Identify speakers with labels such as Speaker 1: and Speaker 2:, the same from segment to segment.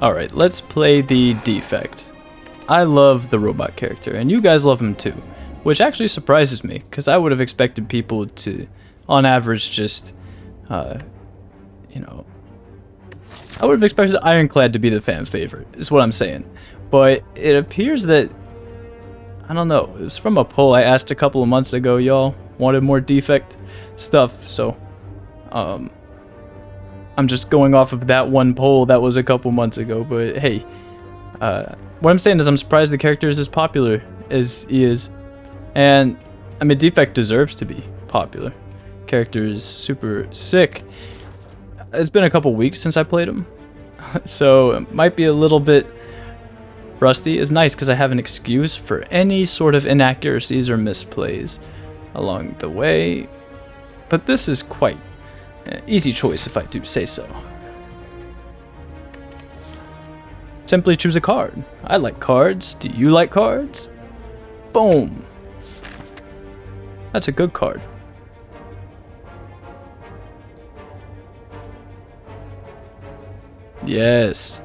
Speaker 1: Alright, let's play the Defect. I love the robot character, and you guys love him too, which actually surprises me, because I would have expected people to, on average, just, you know, I would have expected Ironclad to be the fan favorite, is what I'm saying. But it appears that, I don't know, it was from a poll I asked a couple of months ago, y'all wanted more Defect stuff, so, I'm just going off of that one poll that was a couple months ago, but hey, what I'm saying is I'm surprised the character is as popular as he is, and I mean Defect deserves to be popular. Character is super sick. It's been a couple weeks since I played him, so it might be a little bit rusty. It's nice because I have an excuse for any sort of inaccuracies or misplays along the way, but this is quite easy choice if I do say so. Simply choose a card. I like cards. Do you like cards? Boom. That's a good card. Yes.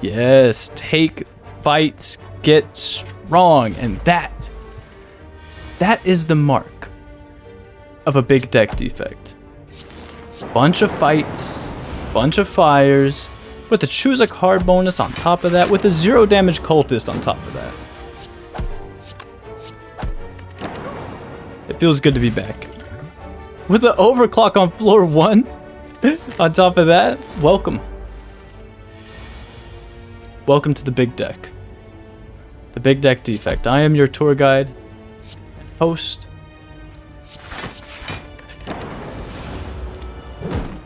Speaker 1: Yes. Take fights, get strong, and that is the mark of a big deck Defect. Bunch of fights, bunch of fires, with a choose a card bonus on top of that, with a 0 damage cultist on top of that. It feels good to be back. With the overclock on floor 1 on top of that, welcome. Welcome to the big deck. The big deck Defect. I am your tour guide, host.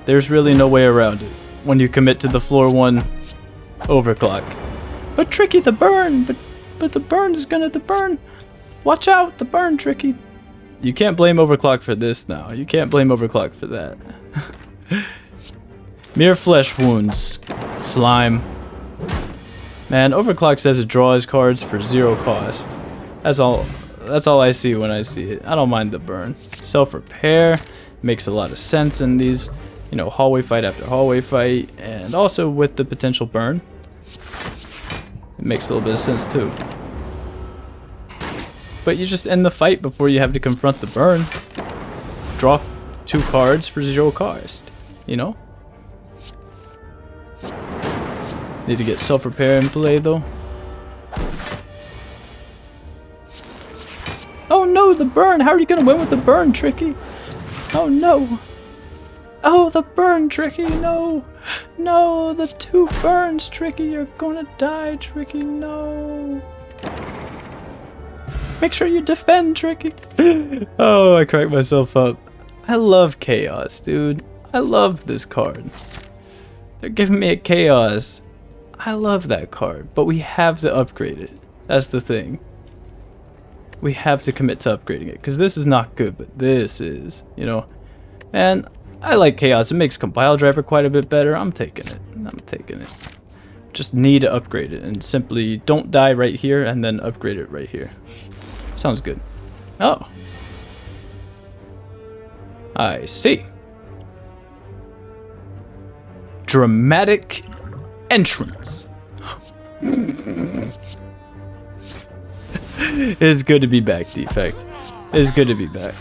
Speaker 1: There's really no way around it when you commit to the floor 1 overclock. But Tricky, the burn! But the burn is gonna, the burn! Watch out, the burn, Tricky! You can't blame overclock for this now. You can't blame overclock for that. Mere flesh wounds. Slime. Man, overclock says it draws cards for 0 cost. That's all I see when I see it. I don't mind the burn. Self-repair makes a lot of sense in these, you know, hallway fight after hallway fight, and also with the potential burn, it makes a little bit of sense too. But you just end the fight before you have to confront the burn. Draw 2 cards for 0 cost, you know? Need to get self-repair in play though. Oh no, the burn! How are you gonna win with the burn, Tricky? Oh no! Oh, the burn, Tricky, no! No, the 2 burns, Tricky, you're gonna die, Tricky, no! Make sure you defend, Tricky! Oh, I cracked myself up. I love Chaos, dude. I love this card. They're giving me a Chaos. I love that card, but we have to upgrade it. That's the thing. We have to commit to upgrading it, because this is not good, but this is, you know. And I like Chaos. It makes Compile Driver quite a bit better. I'm taking it. I'm taking it. Just need to upgrade it, and simply don't die right here, and then upgrade it right here. Sounds good. Oh. I see. Dramatic entrance. It's good to be back, Defect. It's good to be back.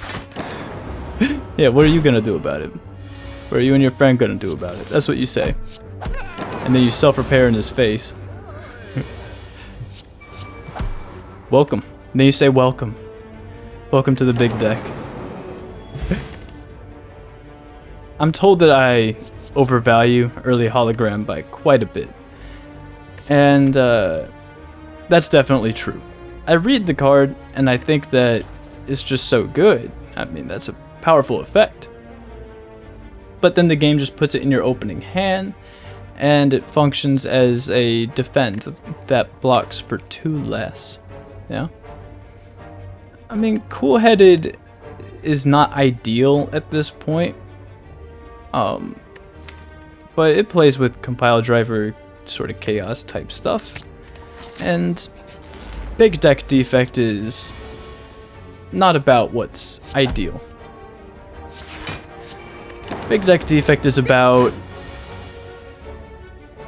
Speaker 1: Yeah, what are you gonna do about it? What are you and your friend gonna do about it? That's what you say. And then you self-repair in his face. Welcome. And then you say welcome. Welcome to the big deck. I'm told that I overvalue early hologram by quite a bit. And that's definitely true. I read the card and I think that it's just so good. I mean, that's a powerful effect. But then the game just puts it in your opening hand, and it functions as a defense that blocks for 2 less. Yeah? I mean, cool-headed is not ideal at this point. But it plays with Compile Driver sort of chaos type stuff. And big deck Defect is not about what's ideal. Big deck Defect is about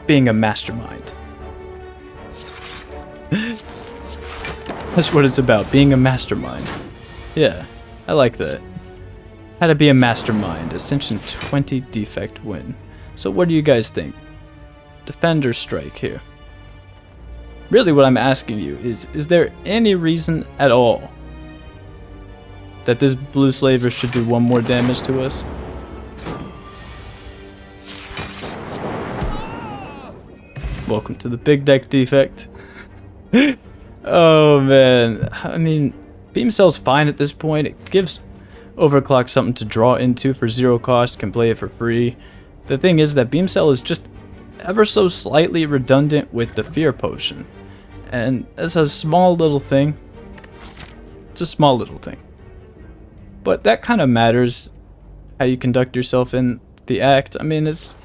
Speaker 1: being a mastermind. That's what it's about, being a mastermind. Yeah, I like that. How to be a mastermind. Ascension 20 defect win. So what do you guys think? Defend or strike here? Really what I'm asking you is there any reason at all that this blue slaver should do 1 more damage to us? Welcome to the big deck defect. Oh man, I mean, beam cell's fine at this point. It gives overclock something to draw into for 0 cost, can play it for free. The thing is that beam cell is just ever so slightly redundant with the fear potion. And it's a small little thing. It's a small little thing. But that kind of matters, how you conduct yourself in the act. I mean, it's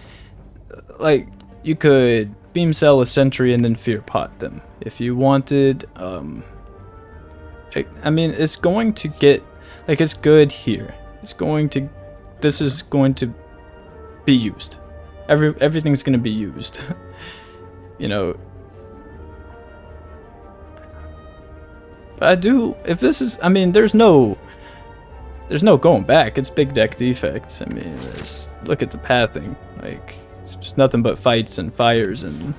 Speaker 1: like you could beam cell a sentry and then fear pot them if you wanted. I mean, it's going to get, like, it's good here. It's going to, this is going to be used. Everything's going to be used. You know. But I do, if this is, I mean, there's no going back. It's big deck defects. I mean, look at the pathing. Like, it's just nothing but fights and fires and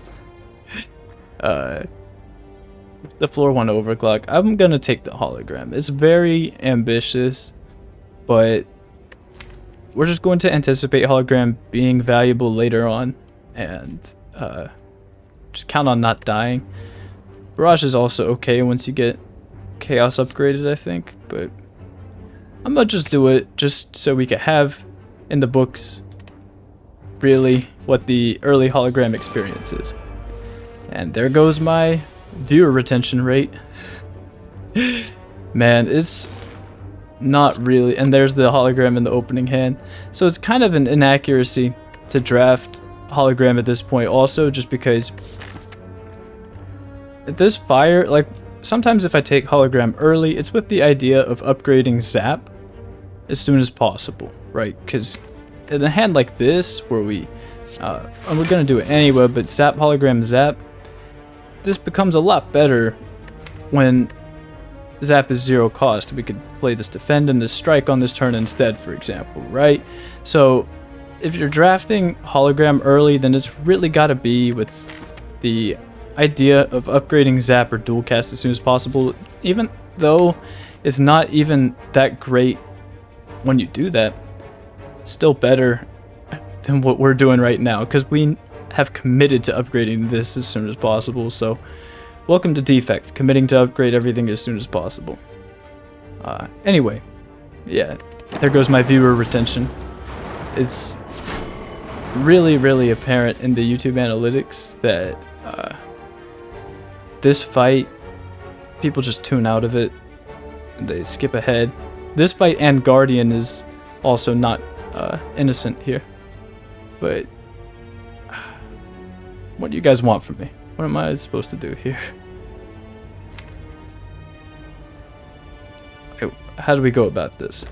Speaker 1: the floor 1 overclock. I'm gonna take the hologram. It's very ambitious, but we're just going to anticipate hologram being valuable later on, and just count on not dying. Barrage is also okay once you get chaos upgraded, I think, but I'm gonna just do it just so we can have in the books really what the early hologram experience is. And there goes my viewer retention rate. Man, it's not really, and there's the hologram in the opening hand. So it's kind of an inaccuracy to draft hologram at this point also, just because this fire, like, sometimes if I take hologram early, it's with the idea of upgrading zap as soon as possible, right? Because in a hand like this, where and we're gonna do it anyway, but zap, hologram, zap, this becomes a lot better when zap is 0 cost. We could play this defend and this strike on this turn instead, for example, right? So if you're drafting hologram early, then it's really gotta be with the idea of upgrading zap or dual cast as soon as possible, even though it's not even that great when you do that. Still better than what we're doing right now, because we have committed to upgrading this as soon as possible. So welcome to Defect, committing to upgrade everything as soon as possible. Anyway, yeah, there goes my viewer retention. It's really apparent in the YouTube analytics that this fight, people just tune out of it and they skip ahead. This fight and Guardian is also not innocent here. But what do you guys want from me? What am I supposed to do here? Okay, how do we go about this?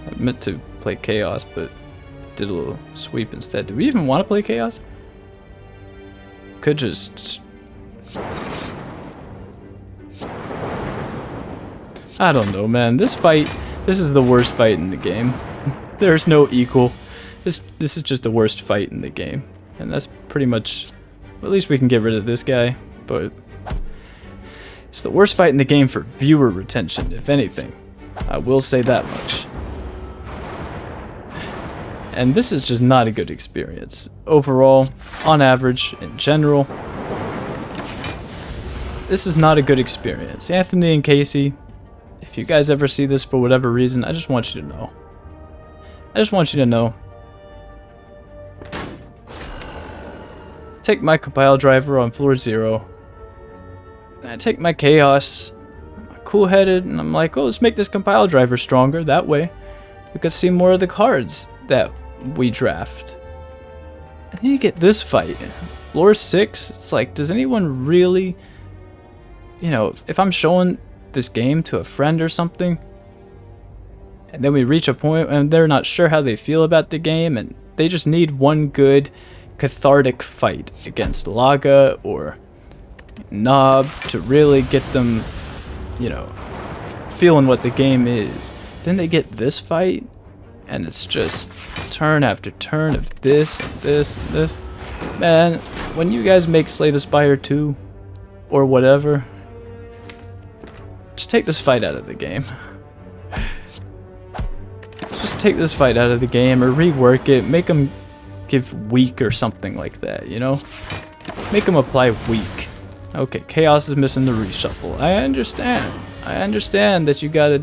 Speaker 1: I meant to play Chaos, but did a little sweep instead. Do we even want to play Chaos? Could just... I don't know, man. This fight, this is the worst fight in the game. There's no equal. This is just the worst fight in the game. And that's pretty much... Well, at least we can get rid of this guy, but... It's the worst fight in the game for viewer retention, if anything. I will say that much. And this is just not a good experience. Overall, on average, in general, this is not a good experience. Anthony and Casey, if you guys ever see this for whatever reason, I just want you to know. I just want you to know. Take my compile driver on floor 0. And I take my chaos. I'm cool-headed, and I'm like, oh, let's make this compile driver stronger. That way, we could see more of the cards that we draft. And then you get this fight. Floor 6, it's like, does anyone really... You know, if I'm showing this game to a friend or something, And then we reach a point and they're not sure how they feel about the game, and they just need one good cathartic fight against Laga or Knob to really get them, you know, feeling what the game is. Then they get this fight, and it's just turn after turn of this and this and this. Man, when you guys make Slay the Spire 2 or whatever, just take this fight out of the game. Just take this fight out of the game or rework it. Make them give weak or something like that, you know? Make them apply weak. Okay, Chaos is missing the reshuffle. I understand. I understand that you gotta...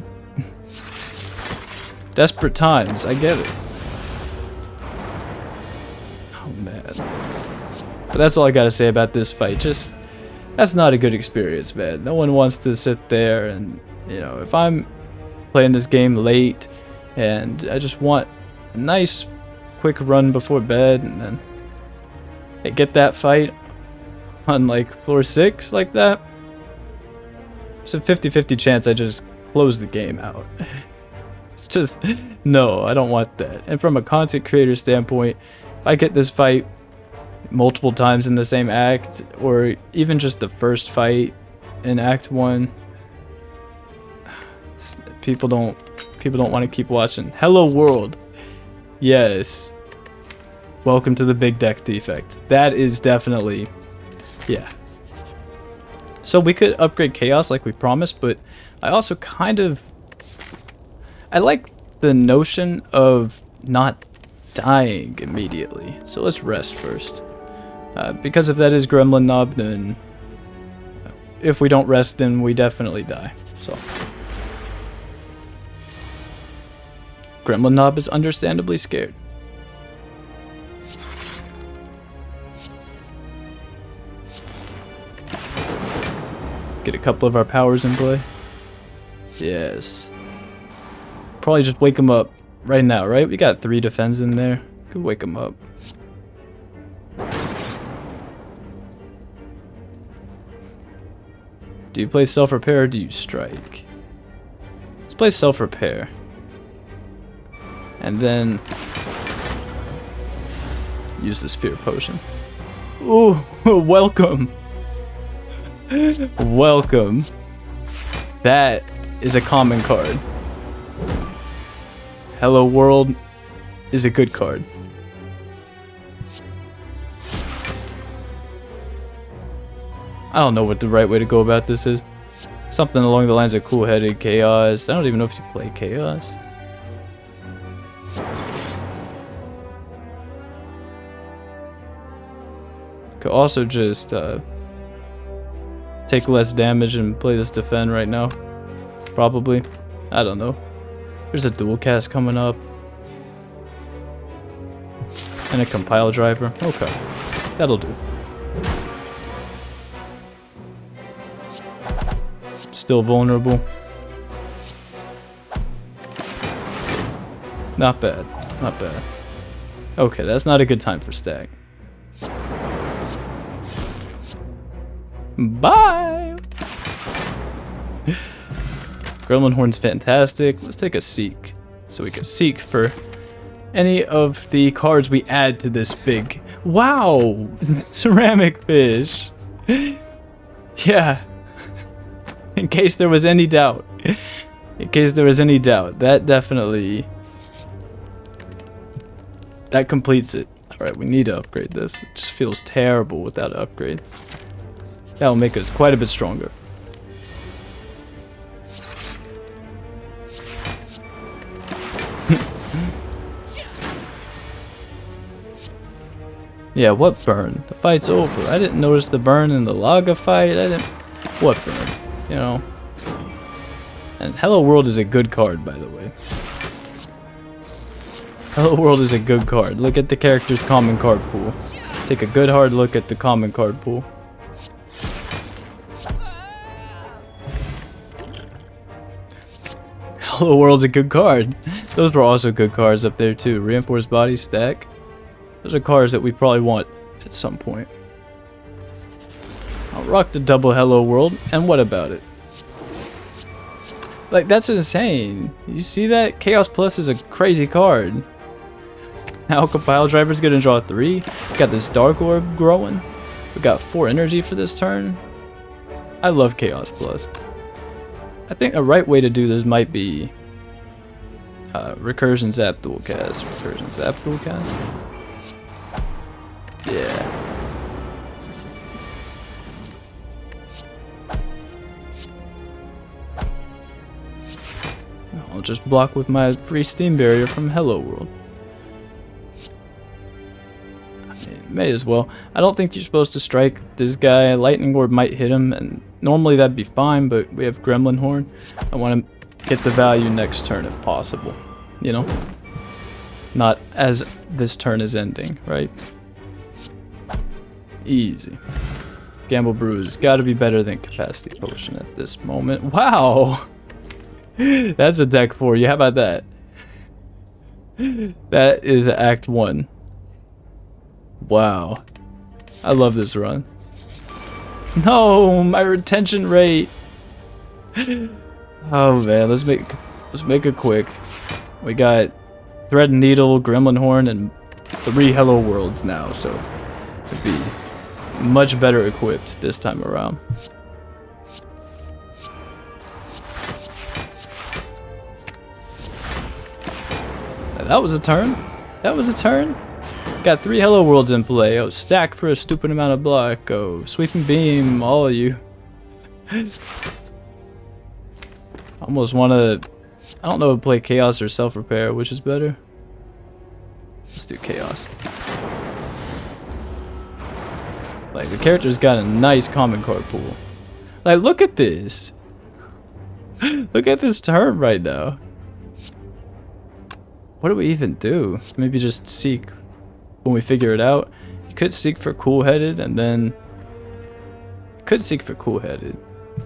Speaker 1: Desperate times, I get it. Oh man. But that's all I gotta say about this fight. Just, that's not a good experience, man. No one wants to sit there and, you know, if I'm playing this game late and I just want a nice quick run before bed and then I get that fight on like floor 6 like that, there's a 50-50 chance I just close the game out. It's just, no, I don't want that. And from a content creator standpoint, if I get this fight multiple times in the same act, or even just the first fight in Act 1, people don't want to keep watching. Hello world. Yes. Welcome to the big deck defect. That is definitely, yeah. So we could upgrade Chaos like we promised, but I also kind of, I like the notion of not dying immediately. So let's rest first. Because if that is Gremlin Knob, then if we don't rest, then we definitely die. So Gremlin Knob is understandably scared. Get a couple of our powers in play. Yes. Probably just wake him up right now, right? We got 3 defense in there. Could wake him up. Do you play self-repair or do you strike? Let's play self-repair. And then use this fear potion. Ooh, welcome. Welcome. That is a common card. Hello World is a good card. I don't know what the right way to go about this is. Something along the lines of cool-headed Chaos. I don't even know if you play Chaos. Could also just take less damage and play this defend right now. Probably. I don't know. There's a dual cast coming up. And a compile driver. Okay. That'll do. Still vulnerable. Not bad. Not bad. Okay, that's not a good time for stack. Bye! Gremlin Horn's fantastic. Let's take a seek. So we can seek for any of the cards we add to this big... Wow! Ceramic fish! Yeah. In case there was any doubt. In case there was any doubt. That definitely... That completes it. Alright, we need to upgrade this. It just feels terrible without an upgrade. That will make us quite a bit stronger. Yeah, what burn? The fight's over. I didn't notice the burn in the Laga fight. I didn't... What burn? You know? And Hello World is a good card, by the way. Hello World is a good card. Look at the character's common card pool. Take a good hard look at the common card pool. Hello World's a good card. Those were also good cards up there too. Reinforced Body Stack. Those are cards that we probably want at some point. I'll rock the double Hello World, and what about it? Like, that's insane. You see that? Chaos Plus is a crazy card. Now Compile Driver's gonna draw 3. We got this Dark Orb growing. We got 4 energy for this turn. I love Chaos Plus. I think a right way to do this might be Recursion Zap Dual Cast. Recursion Zap Dual Cast? Yeah. I'll just block with my free Steam Barrier from Hello World. I mean, may as well. I don't think you're supposed to strike this guy. Lightning Orb might hit him, and normally that'd be fine, but we have Gremlin Horn. I want to get the value next turn if possible. You know? Not as this turn is ending, right? Easy. Gamble Brews gotta be better than Capacity Potion at this moment. Wow! That's a deck for you. How about that? That is Act 1. Wow. I love this run. No, my retention rate. Oh man, let's make it quick. We got Thread and Needle, Gremlin Horn, and 3 Hello Worlds now, so it'd be much better equipped this time around. That was a turn. That was a turn. Got 3 Hello Worlds in play. Oh, stack for a stupid amount of block. Oh, Sweeping Beam, all of you. Almost want to... I don't know if play Chaos or Self-Repair, which is better. Let's do Chaos. Like, the character's got a nice common card pool. Like, look at this. Look at this turn right now. What do we even do? Maybe just seek when we figure it out. You could seek for Cool-Headed and then... Could seek for Cool-Headed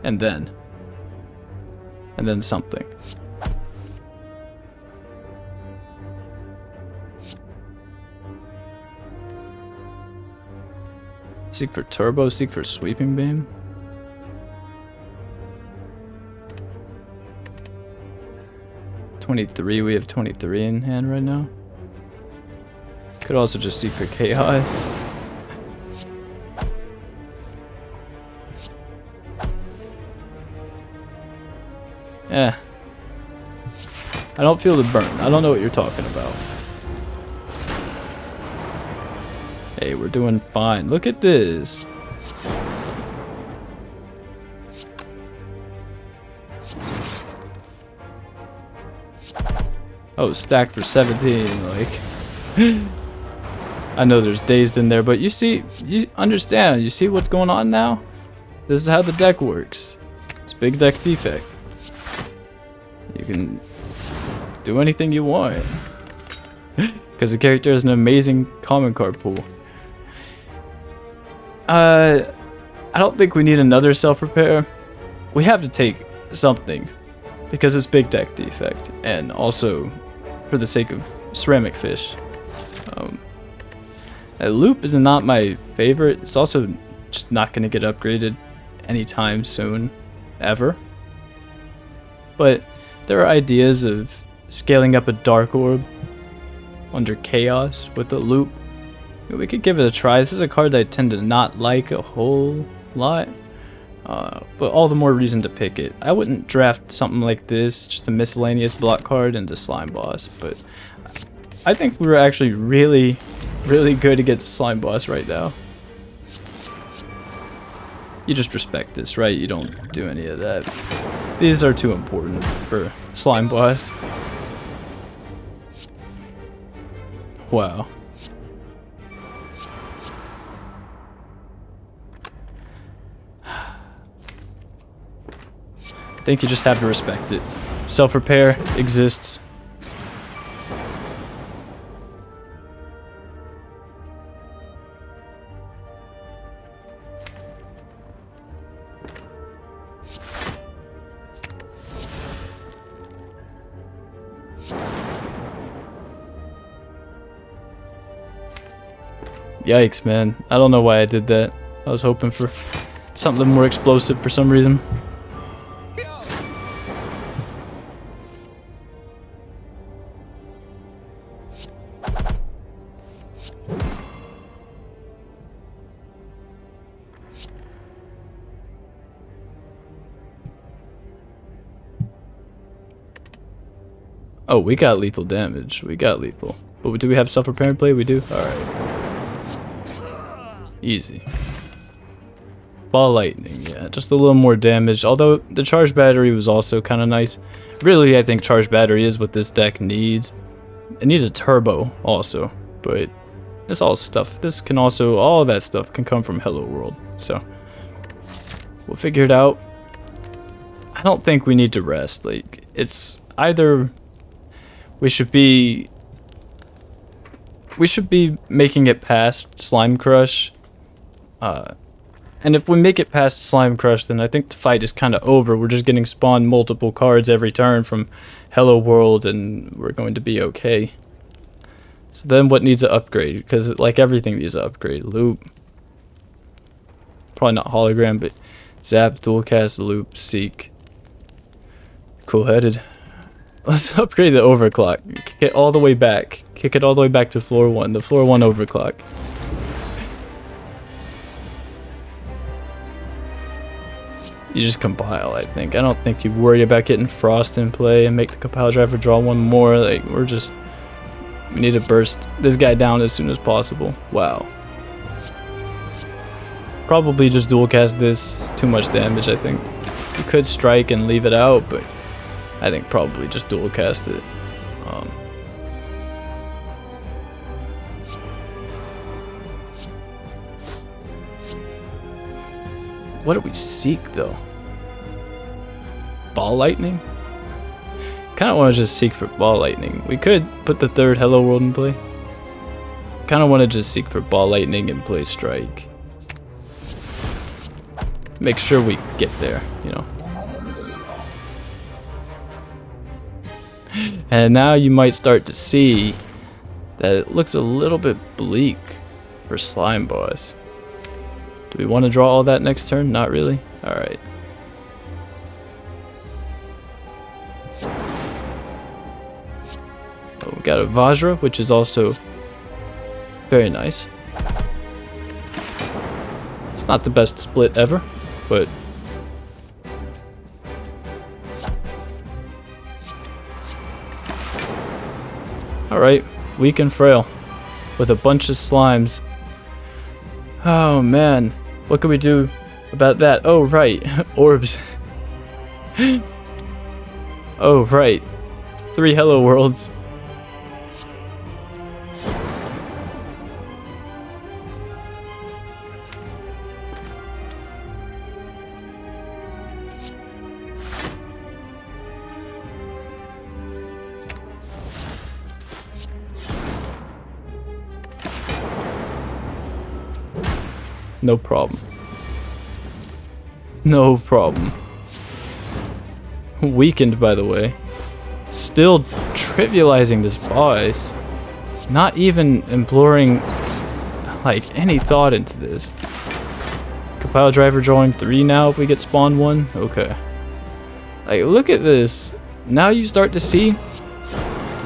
Speaker 1: and then something. Seek for Turbo, seek for Sweeping Beam. We have 23 in hand right now. Could also just seek for Chaos. Eh. I don't feel the burn. I don't know what you're talking about. Hey, we're doing fine. Look at this. Oh, stacked for 17, like... I know there's Dazed in there, but you see, you understand, you see what's going on now? This is how the deck works. It's big deck defect. You can do anything you want. Because the character has an amazing common card pool. I don't think we need another self-repair. We have to take something. Because it's big deck defect. And also... for the sake of ceramic fish. That loop is not my favorite. It's also just not going to get upgraded anytime soon, ever. But there are ideas of scaling up a Dark Orb under Chaos with a loop. We could give it a try. This is a card that I tend to not like a whole lot. But all the more reason to pick it. I wouldn't draft something like this, just a miscellaneous block card into Slime Boss, but I think we're actually really good against Slime Boss right now. You just respect this, right? You don't do any of that. These are too important for Slime Boss. Wow. I think you just have to respect it. Self-repair exists. Yikes, man. I don't know why I did that. I was hoping for something more explosive for some reason. Oh, we got lethal damage. We got lethal. But do we have self-repairing play? We do? Alright. Easy. Ball lightning, yeah, just a little more damage. Although the charged battery was also kind of nice. Really, I think charged battery is what this deck needs. It needs a turbo also, but it's all stuff. This can also, all that stuff can come from Hello World. So we'll figure it out. I don't think we need to rest. Like, it's either we should be making it past Slime Crush. And if we make it past Slime Crush, then I think the fight is kind of over. We're just getting spawned multiple cards every turn from Hello World, and we're going to be okay. So then what needs an upgrade? Because like everything needs an upgrade. Loop. Probably not hologram, but Zap, Dualcast, Loop, Seek. Cool-headed. Let's upgrade the overclock. Kick it all the way back. Kick it all the way back to floor 1. The floor 1 overclock. You just compile, I think. I don't think you worry about getting Frost in play and make the compile driver draw one more. Like, we need to burst this guy down as soon as possible. Wow. Probably just dual cast this. Too much damage, I think. You could strike and leave it out, but I think probably just dual cast it. What do we seek, though? Ball lightning? Kind of want to just seek for ball lightning. We could put the third Hello World in play. Kind of want to just seek for ball lightning and play strike. Make sure we get there, you know. And now you might start to see that it looks a little bit bleak for Slime Boss. Do we want to draw all that next turn? Not really? Alright. Oh, we got a Vajra, which is also very nice. It's not the best split ever, but alright, weak and frail with a bunch of slimes. Oh man, what can we do about that? Oh right, orbs. Oh right, 3 Hello Worlds. No problem. No problem. Weakened, by the way. Still trivializing this boss. Not even imploring, like, any thought into this. Compile driver drawing 3 now if we get spawn 1? Okay. Like, look at this. Now you start to see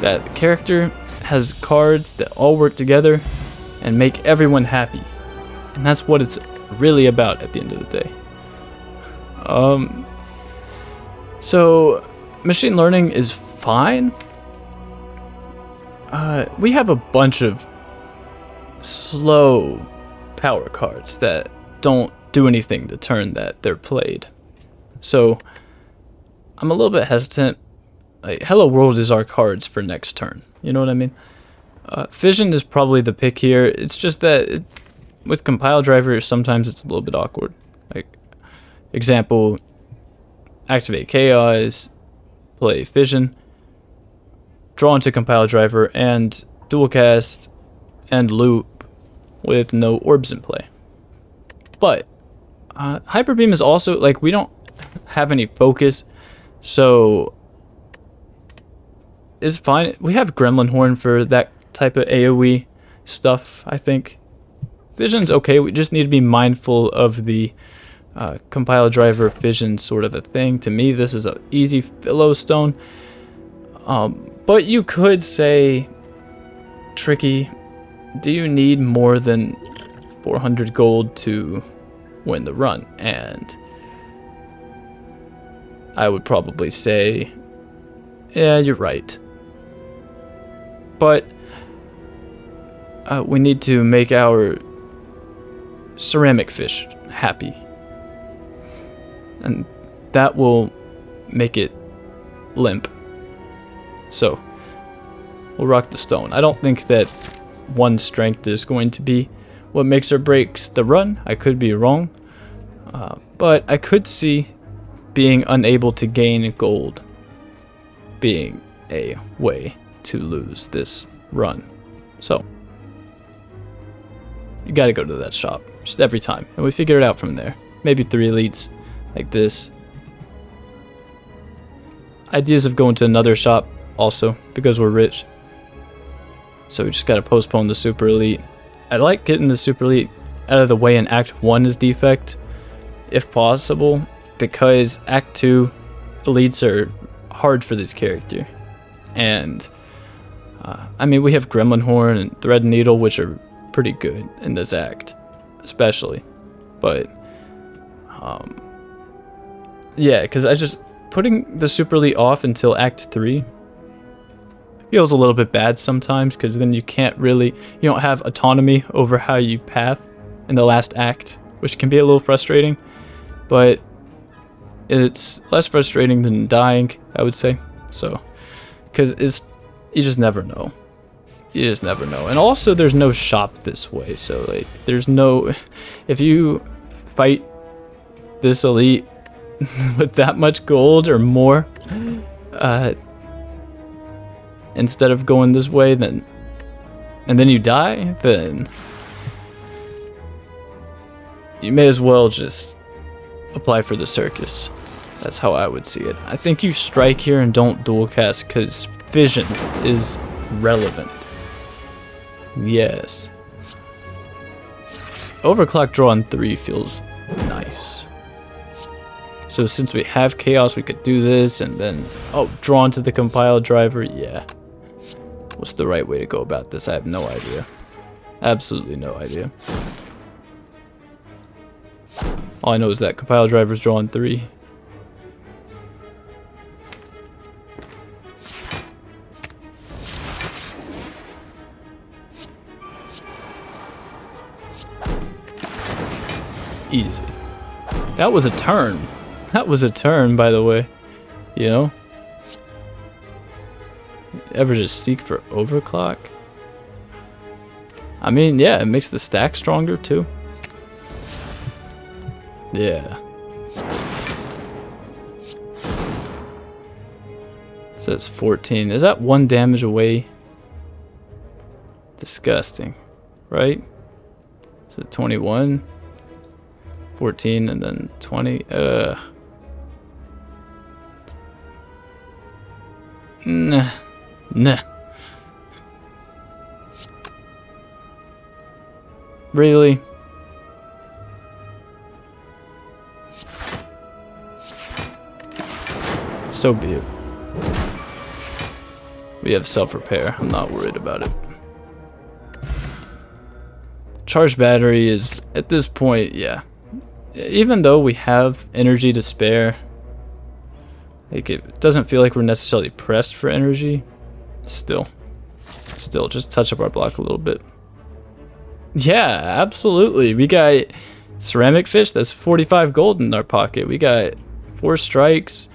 Speaker 1: that the character has cards that all work together and make everyone happy. And that's what it's really about at the end of the day. So machine learning is fine. We have a bunch of slow power cards that don't do anything the turn that they're played. So I'm a little bit hesitant. Like, Hello World is our cards for next turn. You know what I mean? Fission is probably the pick here. It's just that with compile driver, sometimes it's a little bit awkward. Like, example, activate chaos, play fission, draw into compile driver, and dual cast and loop with no orbs in play. But hyper beam is also, like, we don't have any focus, so it's fine. We have Gremlin Horn for that type of AoE stuff, I think. Vision's okay, we just need to be mindful of the compile driver vision sort of a thing. To me, this is an easy Philostone. But you could say, Tricky, do you need more than 400 gold to win the run? And I would probably say, yeah, you're right. But we need to make our ceramic fish happy. And that will make it limp. So, we'll rock the stone. I don't think that 1 strength is going to be what makes or breaks the run. I could be wrong. But I could see being unable to gain gold being a way to lose this run. So, you gotta go to that shop, just every time. And we figure it out from there. Maybe 3 elites, like this. Ideas of going to another shop, also, because we're rich. So we just gotta postpone the super elite. I like getting the super elite out of the way in Act 1 as Defect, if possible, because Act 2 elites are hard for this character. And, I mean, we have Gremlin Horn and Thread Needle, which are pretty good in this act, especially. But, yeah, because I just, putting the super elite off until Act 3 feels a little bit bad sometimes, because then you can't really, you don't have autonomy over how you path in the last act, which can be a little frustrating, but it's less frustrating than dying, I would say. So, because you just never know. You just never know. And also, there's no shop this way, so like, there's no, if you fight this elite with that much gold or more, instead of going this way, then, and then you die, then you may as well just apply for the circus. That's how I would see it. I think you strike here and don't dual cast because vision is relevant. Yes. Overclock draw on 3 feels nice. So since we have chaos, we could do this and then, oh, draw into the compile driver. Yeah. What's the right way to go about this? I have no idea. Absolutely no idea. All I know is that compile driver's draw on 3. Easy. That was a turn. That was a turn, by the way. You know? Ever just seek for overclock? I mean, yeah, it makes the stack stronger too. Yeah. Says 14. Is that 1 damage away? Disgusting. Right? Is it 21? 14 and then 20. Ugh. Nah. Nah. Really? So be it. We have self-repair. I'm not worried about it. Charged battery is, at this point, yeah. Even though we have energy to spare, like it doesn't feel like we're necessarily pressed for energy. Still, just touch up our block a little bit. Yeah, absolutely. We got ceramic fish. That's 45 gold in our pocket. We got 4 strikes.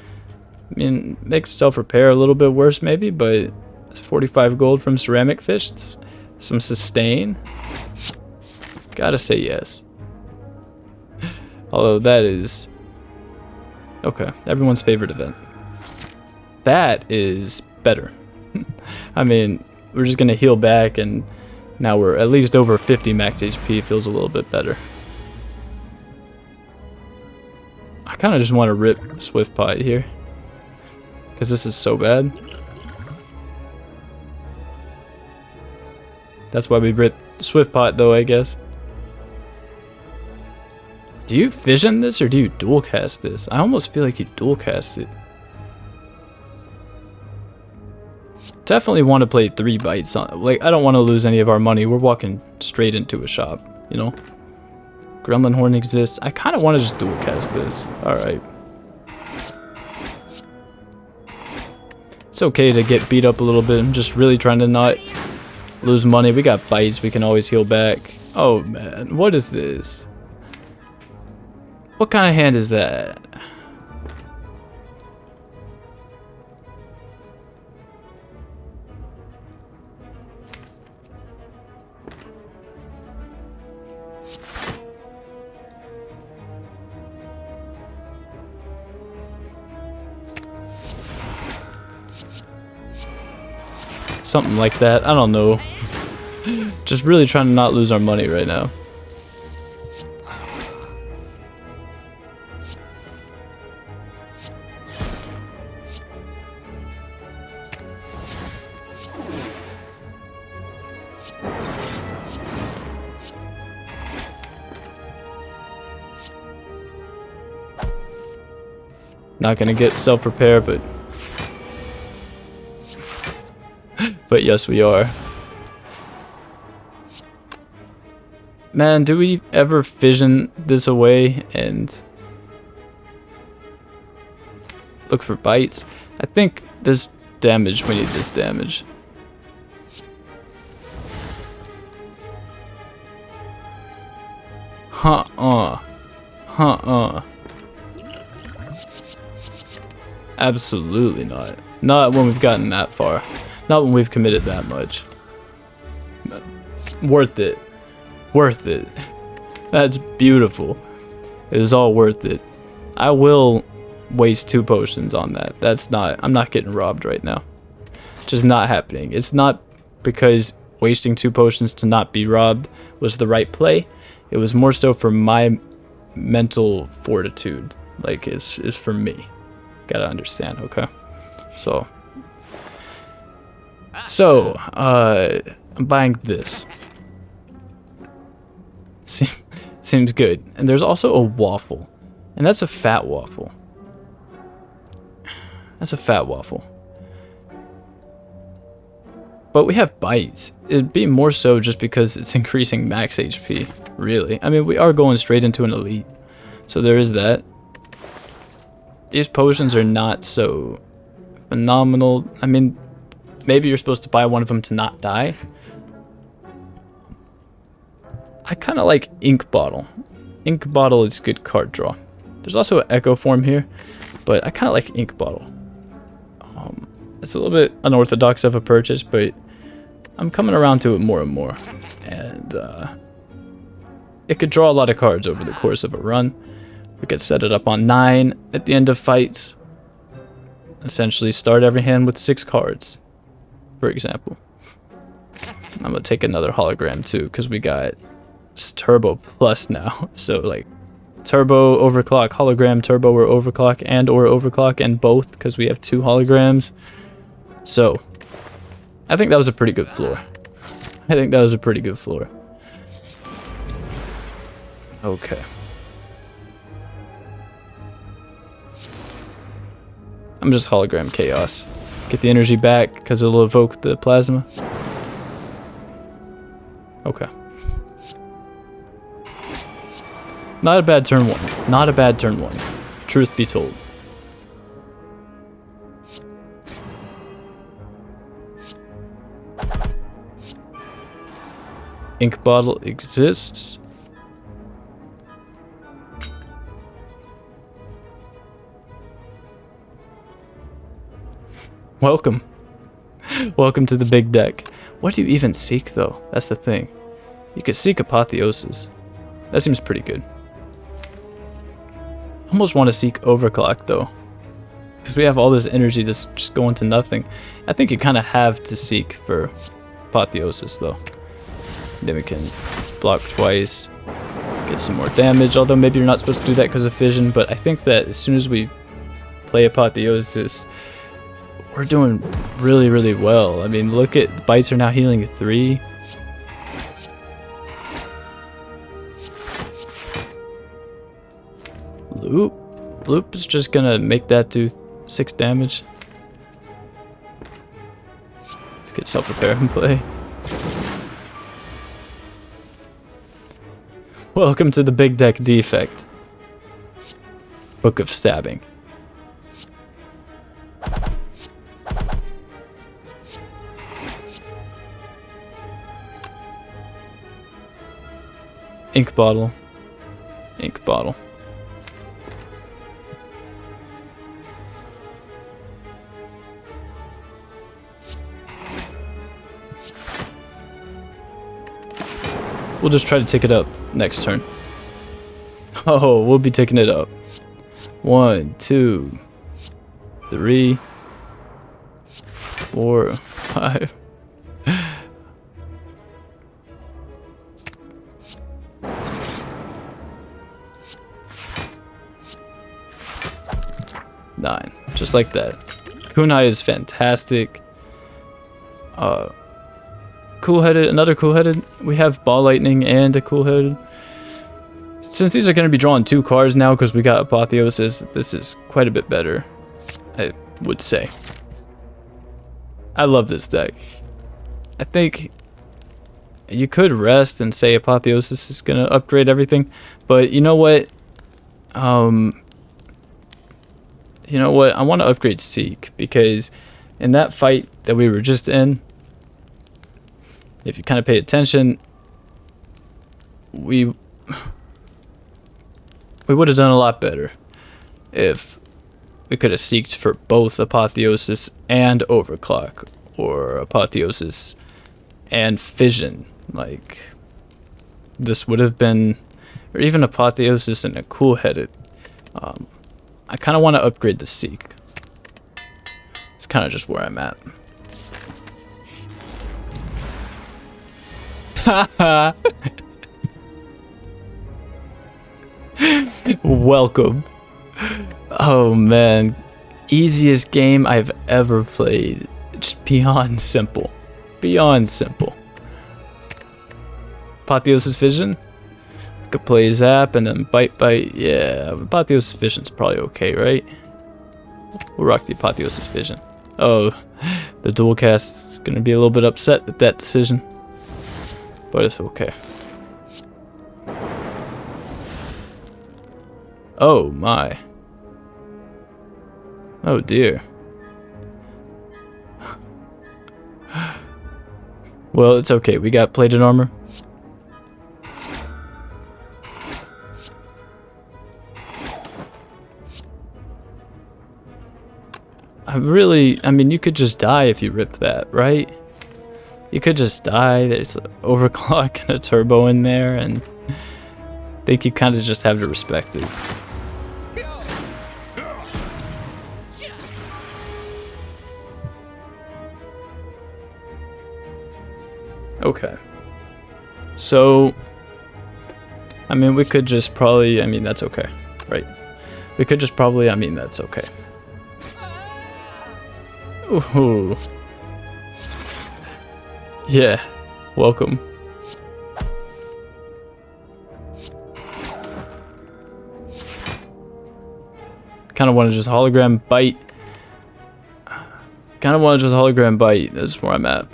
Speaker 1: I mean, makes self-repair a little bit worse maybe, but 45 gold from ceramic fish. It's some sustain. Gotta say yes. Although that is... Okay, everyone's favorite event. That is better. I mean, we're just gonna heal back and now we're at least over 50 max HP. Feels a little bit better. I kind of just want to rip Swift Pot here. Because this is so bad. That's why we rip Swift Pot though, I guess. Do you vision this or do you dual cast this? I almost feel like you dual cast it. Definitely want to play 3 bites on, like, I don't want to lose any of our money. We're walking straight into a shop, you know? Gremlin Horn exists. I kind of want to just dual cast this. Alright. It's okay to get beat up a little bit. I'm just really trying to not lose money. We got bites. We can always heal back. Oh, man. What is this? What kind of hand is that? Something like that. I don't know. Just really trying to not lose our money right now. Not gonna get self-repair, but yes, we are. Man, do we ever fission this away and look for bites? I think this damage, we need this damage. Absolutely not. Not when we've gotten that far. Not when we've committed that much. Worth it. Worth it. That's beautiful. It is all worth it. I will waste 2 potions on that. I'm not getting robbed right now. Just not happening. It's not because wasting 2 potions to not be robbed was the right play. It was more so for my mental fortitude. Like, it's for me. Gotta understand, okay? So, I'm buying this. Seems good. And there's also a waffle. And that's a fat waffle. That's a fat waffle. But we have bites. It'd be more so just because it's increasing max HP, really. I mean, we are going straight into an elite. So there is that. These potions are not so phenomenal. I mean, maybe you're supposed to buy one of them to not die. I kind of like Ink Bottle. Ink Bottle is good card draw. There's also an Echo Form here, but I kind of like Ink Bottle. It's a little bit unorthodox of a purchase, but I'm coming around to it more and more. And it could draw a lot of cards over the course of a run. We could set it up on 9 at the end of fights. Essentially start every hand with 6 cards, for example. I'm going to take another hologram too, because we got Turbo Plus now. So like Turbo, Overclock, Hologram, Turbo, or Overclock, and both, because we have 2 holograms. So I think that was a pretty good floor. Okay. I'm just hologram chaos. Get the energy back because it'll evoke the plasma. Okay. Not a bad turn 1. Not a bad turn 1. Truth be told. Ink Bottle exists. Welcome. Welcome to the big deck. What do you even seek, though? That's the thing. You could seek Apotheosis. That seems pretty good. Almost want to seek Overclock, though. Because we have all this energy that's just going to nothing. I think you kind of have to seek for Apotheosis, though. Then we can block twice, get some more damage. Although maybe you're not supposed to do that because of fission. But I think that as soon as we play Apotheosis, we're doing really, really well. I mean, look at bites are now healing 3. Loop is just gonna make that do 6 damage. Let's get self-repair and play. Welcome to the big deck Defect. Book of Stabbing. Ink bottle. Ink bottle. We'll just try to take it up next turn. Oh, we'll be taking it up. 1, 2, 3, 4, 5. Nine, just like that. Kunai is fantastic. Cool-headed, another cool-headed. We have Ball Lightning and a cool-headed. Since these are going to be drawing 2 cards now because we got Apotheosis, this is quite a bit better, I would say. I love this deck. I think you could rest and say Apotheosis is going to upgrade everything, but you know what? You know what? I want to upgrade Seek because in that fight that we were just in, if you kind of pay attention, we would have done a lot better if we could have seeked for both Apotheosis and Overclock, or Apotheosis and Fission. Like, this would have been, or even Apotheosis and a cool-headed. I kind of want to upgrade the Seek. It's kind of just where I'm at. Welcome. Oh man, easiest game I've ever played. Just beyond simple. Beyond simple. Apotheosis Vision. Could play Zap and then Bite. Yeah, Apotheosis Vision's probably okay, right? We'll rock the Apotheosis Vision. Oh, the dual cast is gonna be a little bit upset at that decision, but it's okay. Oh my. Oh dear. Well, it's okay. We got plated armor. I mean, you could just die if you rip that, right? You could just die. There's an overclock and a turbo in there, and I think you kind of just have to respect it. Okay. So, I mean, we could just probably, I mean, that's okay, right? We could just probably, I mean, that's okay. Ooh. Yeah, welcome. Kind of want to just hologram bite. Kind of want to just hologram bite. That's where I'm at.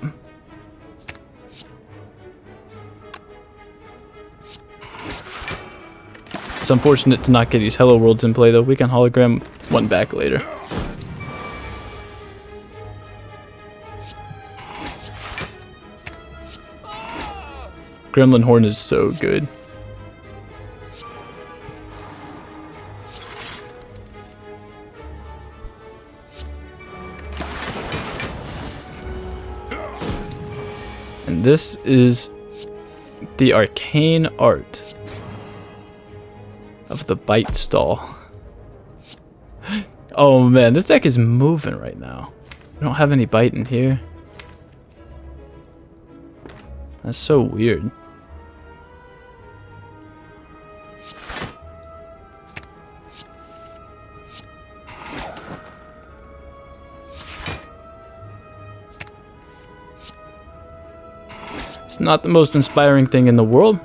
Speaker 1: It's unfortunate to not get these Hello Worlds in play though. We can hologram one back later. Gremlin Horn is so good. And this is the arcane art of the bite stall. Oh man, this deck is moving right now. We don't have any bite in here. That's so weird. It's not the most inspiring thing in the world,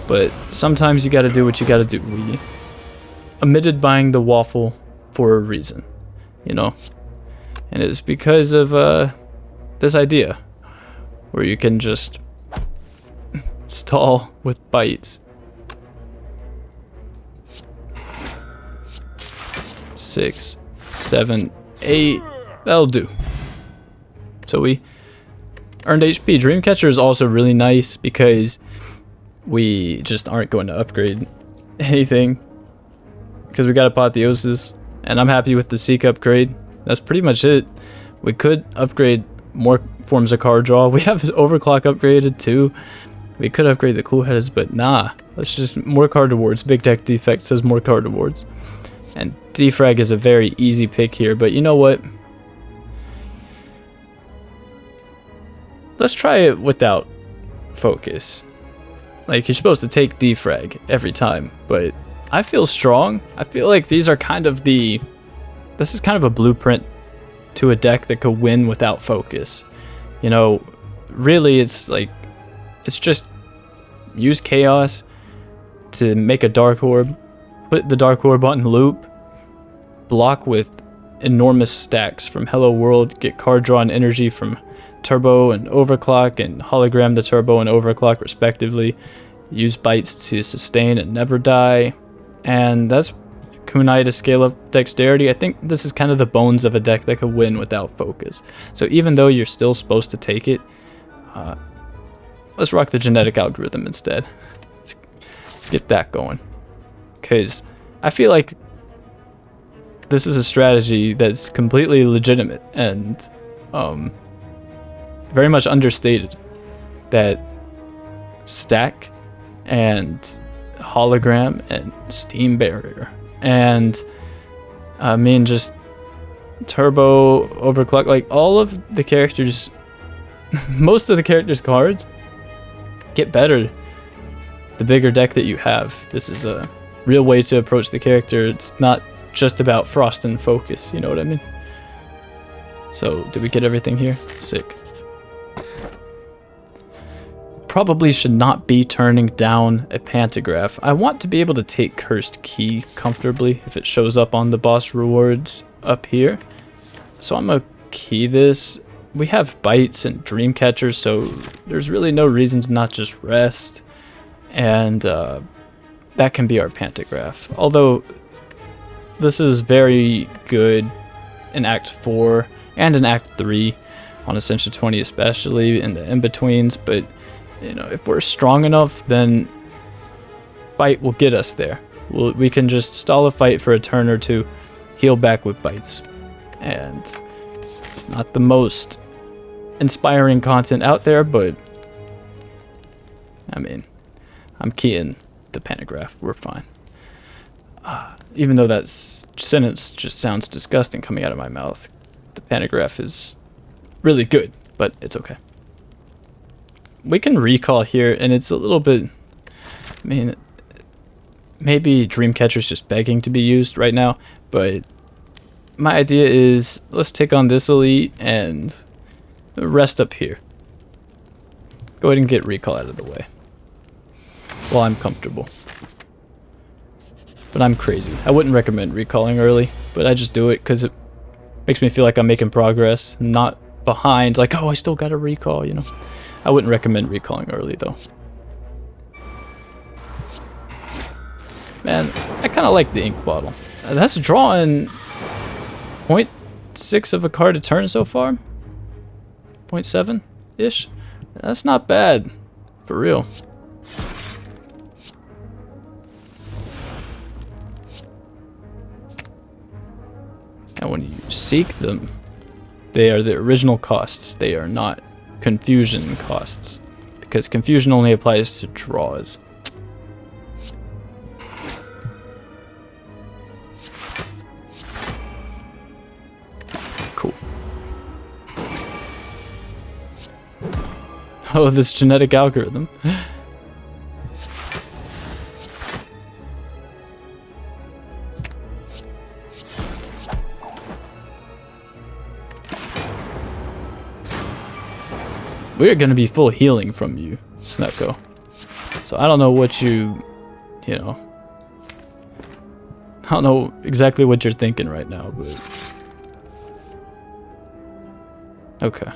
Speaker 1: but sometimes you gotta do what you gotta do. We omitted buying the waffle for a reason, you know? And it's because of this idea, where you can just stall with bites. 6, 7, 8, that'll do. So we earned HP. Dreamcatcher is also really nice because we just aren't going to upgrade anything because we got Apotheosis, and I'm happy with the Seek upgrade. That's pretty much it. We could upgrade more forms of card draw. We have Overclock upgraded too. We could upgrade the Cool Heads, but nah. Let's just more card rewards. Big Deck Defect says more card rewards. And Defrag is a very easy pick here, but you know what? Let's try it without focus. Like, you're supposed to take Defrag every time, but I feel strong. I feel like these are kind of the... This is kind of a blueprint to a deck that could win without focus. You know, really it's like... It's just use Chaos to make a Dark Orb, put the Dark Orb on loop, block with enormous stacks from Hello World, get card draw and energy from Turbo and Overclock, and hologram the Turbo and Overclock respectively, use bites to sustain and never die, and that's Kunai to scale up dexterity. I think this is kind of the bones of a deck that could win without focus. So even though you're still supposed to take it, let's rock the genetic algorithm instead. Let's get that going. Because I feel like this is a strategy that's completely legitimate and very much understated. That stack and hologram and steam barrier and I mean just turbo overclock, like all of the characters, most of the characters' cards get better the bigger deck that you have. This is a real way to approach the character. It's not just about frost and focus, you know what I mean? So, did we get everything here? Sick. Probably should not be turning down a pantograph. I want to be able to take Cursed Key comfortably if it shows up on the boss rewards up here. So I'm gonna key this. We have bites and dream catchers, so there's really no reason to not just rest. And that can be our pantograph. Although this is very good in Act 4 and in Act 3 on Ascension 20 especially, in the in-betweens, but you know, if we're strong enough, then bite will get us there. We can just stall a fight for a turn or two, heal back with bites. And it's not the most inspiring content out there, but I mean, I'm keying the pantograph. We're fine. Even though that sentence just sounds disgusting coming out of my mouth, the pantograph is really good, but it's okay. We can recall here, and it's a little bit, I mean, maybe Dreamcatcher's just begging to be used right now, but my idea is let's take on this elite and rest up here. Go ahead and get recall out of the way while I'm comfortable. But I'm crazy. I wouldn't recommend recalling early, but I just do it because it makes me feel like I'm making progress, not behind, like, oh, I still got to recall, you know. I wouldn't recommend recalling early, though. Man, I kind of like the ink bottle. That's drawing 0.6 of a card a turn so far. 0.7-ish. That's not bad, for real. And when you seek them, they are the original costs. They are not confusion costs, because confusion only applies to draws. Cool. Oh, this genetic algorithm. We're gonna be full healing from you, Snecko. So I don't know what you know. I don't know exactly what you're thinking right now, but okay.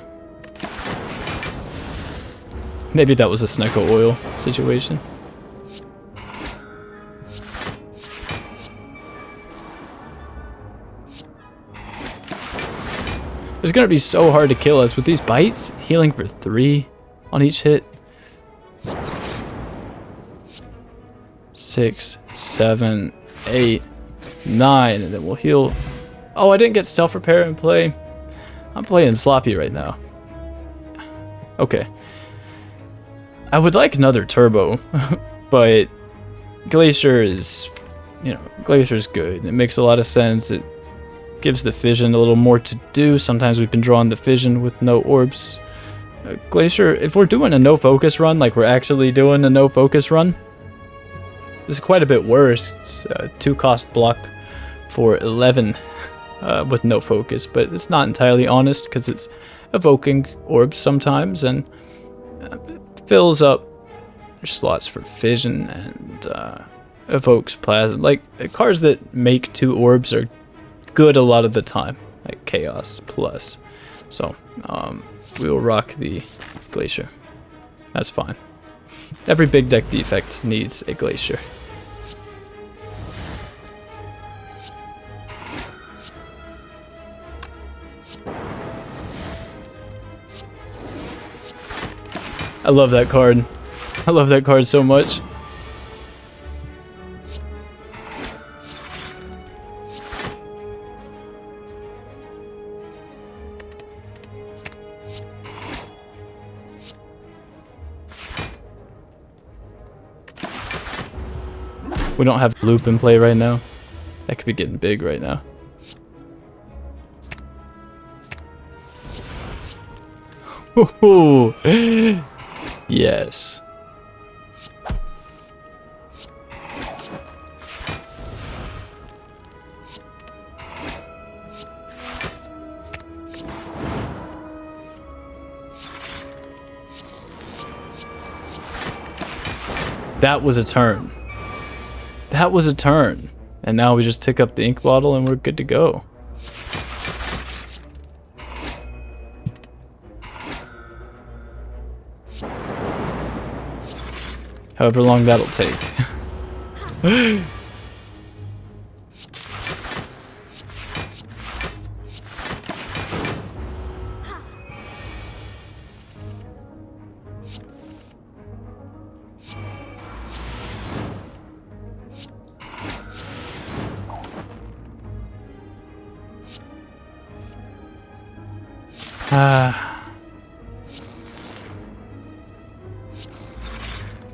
Speaker 1: Maybe that was a Snecko oil situation. It's gonna be so hard to kill us with these bites. Healing for 3 on each hit. 6, 7, 8, 9, and then we'll heal. Oh, I didn't get self-repair in play. I'm playing sloppy right now. Okay. I would like another turbo, but Glacier is, you know, Glacier's good. It makes a lot of sense. It gives the fission a little more to do. Sometimes we've been drawing the fission with no orbs. Glacier, if we're doing a no focus run, like we're actually doing a no focus run, this is quite a bit worse. It's a 2-cost block for 11 with no focus, but it's not entirely honest because it's evoking orbs sometimes and fills up your slots for fission and evokes plasma. Like cards that make 2 orbs are good a lot of the time, like Chaos Plus. So we will rock the Glacier. That's fine. Every big deck defect needs a Glacier. I love that card. I love that card so much. We don't have loop in play right now. That could be getting big right now. Ooh. Yes. That was a turn. That was a turn. And now we just tick up the ink bottle and we're good to go. However long that'll take.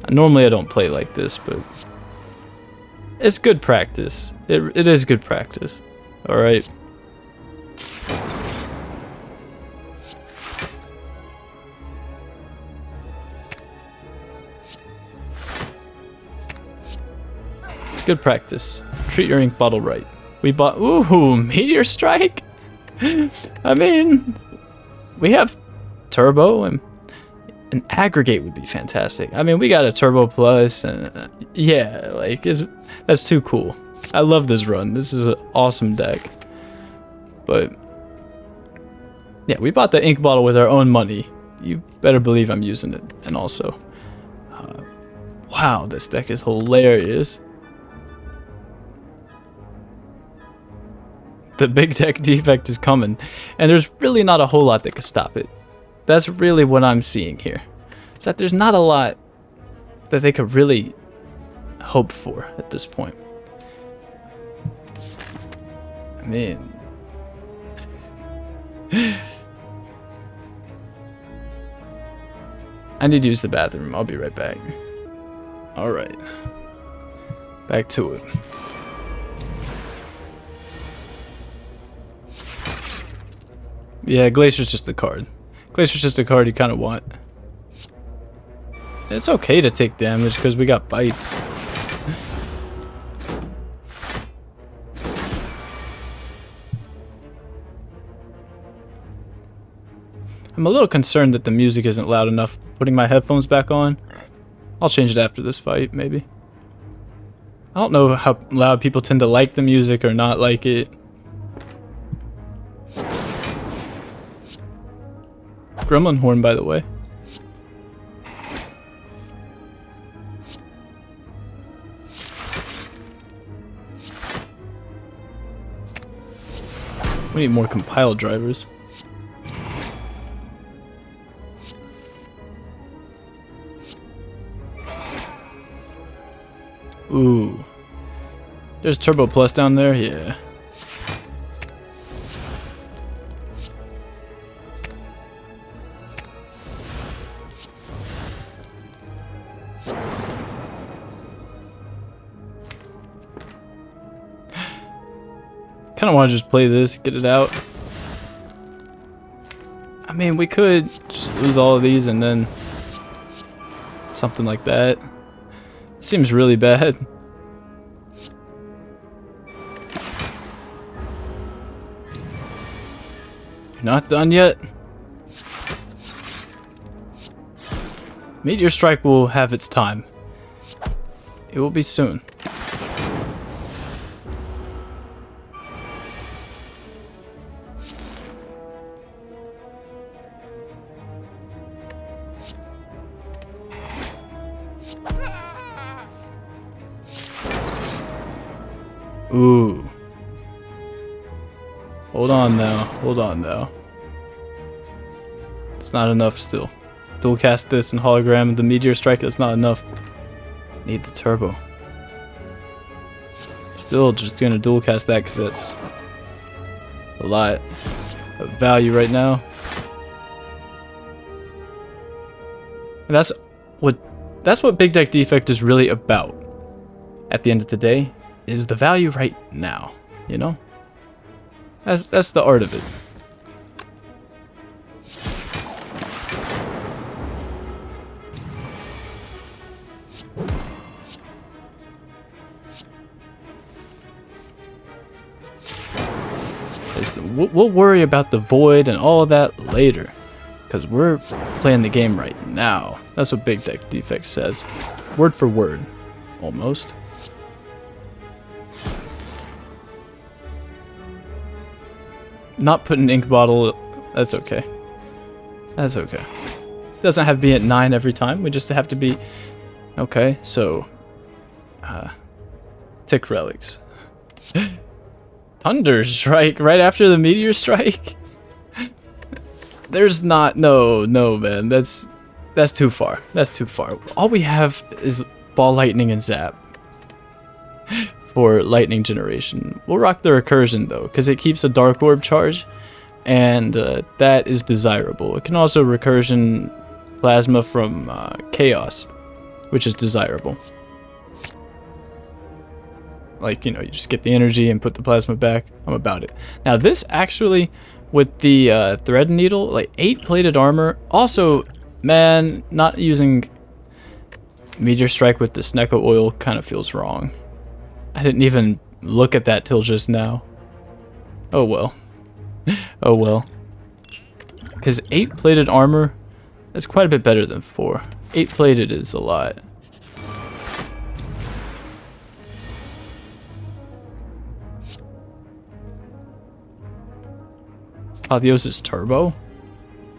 Speaker 1: Normally I don't play like this, but it's good practice. It is good practice. Alright. It's good practice. Treat your ink bottle right. We bought... Ooh, Meteor Strike? I mean... We have Turbo and... An aggregate would be fantastic. I mean, we got a Turbo Plus, and yeah, like, that's too cool. I love this run. This is an awesome deck. But, yeah, we bought the ink bottle with our own money. You better believe I'm using it. And also, wow, this deck is hilarious. The big deck defect is coming, and there's really not a whole lot that can stop it. That's really what I'm seeing here. Is that there's not a lot that they could really hope for at this point. I mean... I need to use the bathroom. I'll be right back. Alright. Back to it. Yeah, Glacier's just a card. Glacier's just a card you kind of want. It's okay to take damage because we got bites. I'm a little concerned that the music isn't loud enough. Putting my headphones back on. I'll change it after this fight, maybe. I don't know how loud people tend to like the music or not like it. Gremlin horn, by the way. We need more compile drivers. Ooh. There's Turbo Plus down there? Yeah. Kind of want to just play this, get it out. I mean, we could just lose all of these and then something like that. Seems really bad. You're not done yet? Meteor Strike will have its time. It will be soon. Ooh. Hold on now. Hold on now. It's not enough still. Dual cast this and hologram and the meteor strike. That's not enough. Need the turbo. Still just gonna dual cast that because that's a lot of value right now. And that's what Big Deck Defect is really about. At the end of the day, is the value right now, you know? That's the art of it. We'll worry about the void and all of that later, because we're playing the game right now. That's what Big Deck Defect says, word for word, almost. Not putting ink bottle, that's okay. That's okay. Doesn't have to be at 9 every time, we just have to be... Okay, so... Tick relics. Thunder strike right after the meteor strike? There's not... No, man, that's too far. That's too far. All we have is ball lightning and zap. For lightning generation. We'll rock the recursion though, because it keeps a dark orb charge, and that is desirable. It can also recursion plasma from chaos, which is desirable. Like, you know, you just get the energy and put the plasma back. I'm about it. Now this actually, with the thread needle, like 8-plated armor. Also, man, not using meteor strike with the Snecko oil kind of feels wrong. I didn't even look at that till just now. Oh well. Oh well. Because 8-plated armor, that's quite a bit better than 4. 8-plated is a lot. Apotheosis Turbo?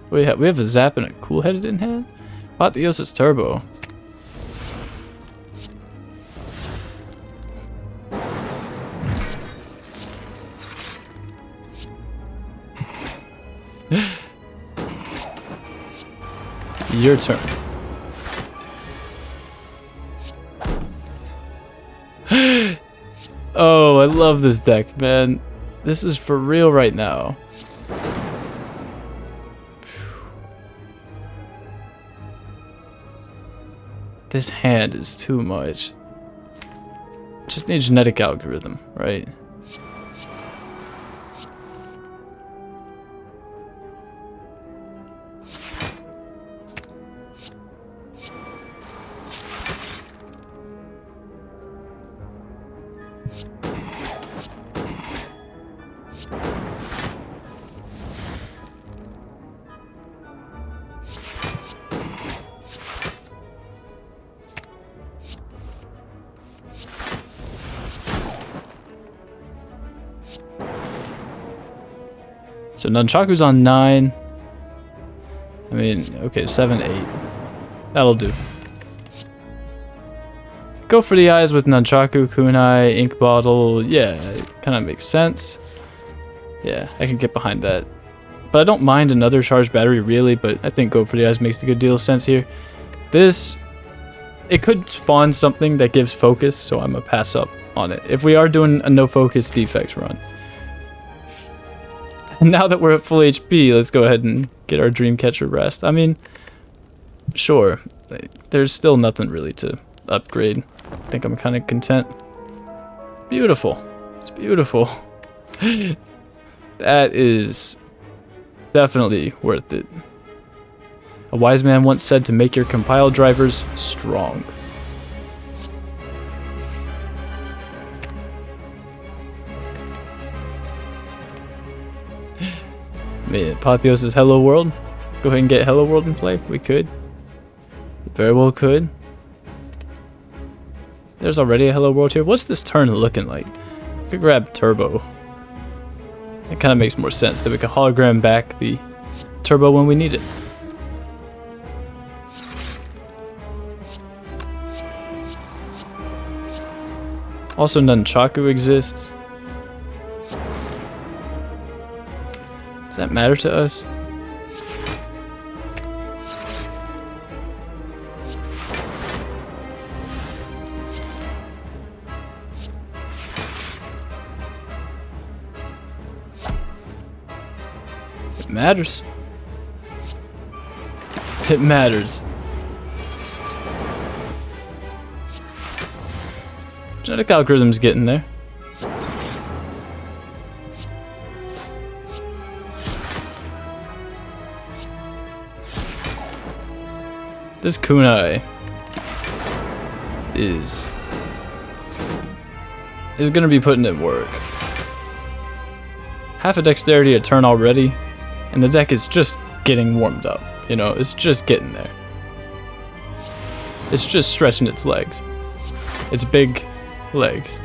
Speaker 1: We have a zap and a cool-headed in hand? Apotheosis Turbo. Your turn. Oh, I love this deck, man. This is for real right now. This hand is too much. Just need a genetic algorithm, right? So Nunchaku's on 9. I mean, okay, 7, 8. That'll do. Go for the eyes with Nunchaku, Kunai, Ink Bottle. Yeah, it kind of makes sense. Yeah, I can get behind that. But I don't mind another charged battery, really, but I think go for the eyes makes a good deal of sense here. This, it could spawn something that gives focus, so I'm gonna pass up on it. If we are doing a no focus defect run. And now that we're at full HP, let's go ahead and get our Dreamcatcher rest. I mean, sure, there's still nothing really to upgrade. I think I'm kind of content. Beautiful. It's beautiful. That is definitely worth it. A wise man once said to make your compile drivers strong. Man, Apotheos is Hello World. Go ahead and get Hello World in play. We could. We very well could. There's already a Hello World here. What's this turn looking like? We could grab Turbo. It kind of makes more sense that we can hologram back the Turbo when we need it. Also, Nunchaku exists. Does that matter to us? It matters. It matters. Genetic algorithm's getting there. This kunai is gonna be putting in work. Half a dexterity a turn already, and the deck is just getting warmed up. You know, it's just getting there. It's just stretching its legs. Its big legs.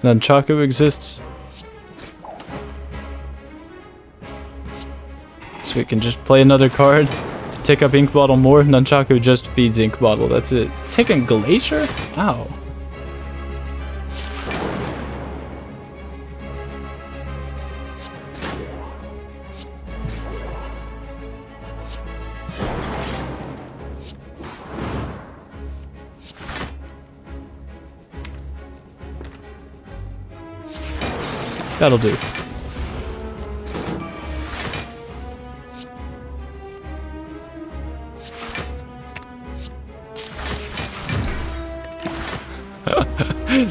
Speaker 1: Nunchaku exists. So we can just play another card to tick up Ink Bottle more. Nunchaku just feeds Ink Bottle, that's it. Taking Glacier? Wow. That'll do.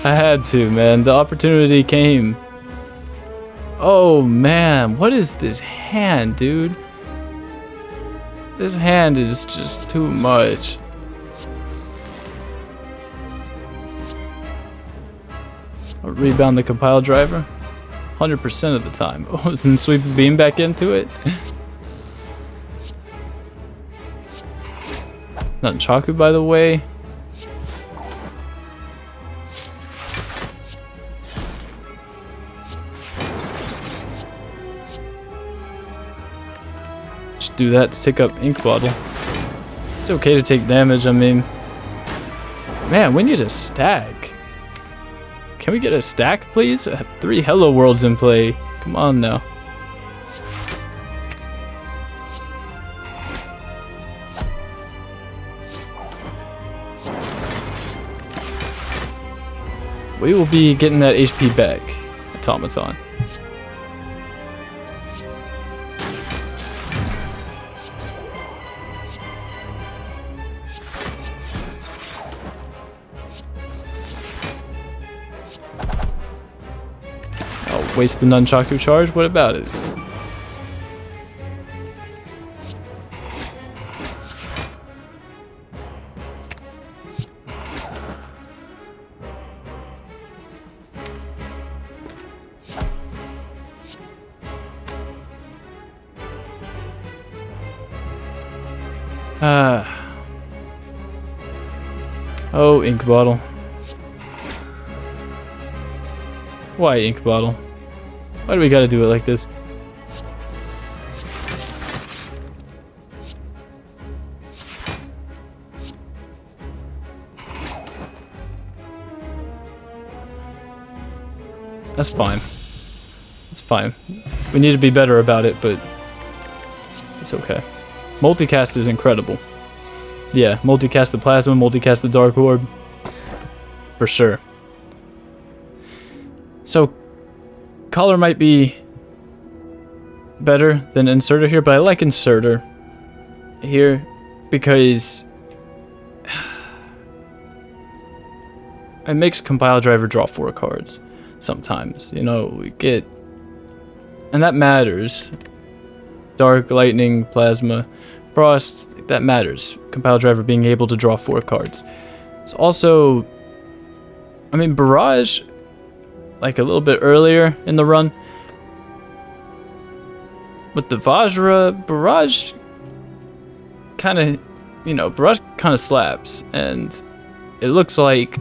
Speaker 1: I had to, man. The opportunity came. Oh, man. What is this hand, dude? This hand is just too much. I'll rebound the compile driver. 100% of the time. Oh, and sweep a beam back into it. Nunchaku, by the way. Just do that to tick up Ink Bottle. It's okay to take damage, I mean. Man, we need a stack. Can we get a stack, please? I have 3 Hello Worlds in play. Come on now. We will be getting that HP back, Automaton. Waste the Nunchaku charge? What about it? Oh, Ink Bottle. Why ink bottle? Why do we gotta do it like this? That's fine. It's fine. We need to be better about it, but it's okay. Multicast is incredible. Yeah, multicast the plasma, multicast the dark orb. For sure. So, color might be better than inserter here, but I like inserter here because it makes compile driver draw 4 cards sometimes. You know, we get, and that matters. Dark, lightning, plasma, frost, that matters. Compile driver being able to draw 4 cards. It's also, I mean, barrage, like a little bit earlier in the run with the Vajra, barrage kind of, you know, barrage kind of slaps, and it looks like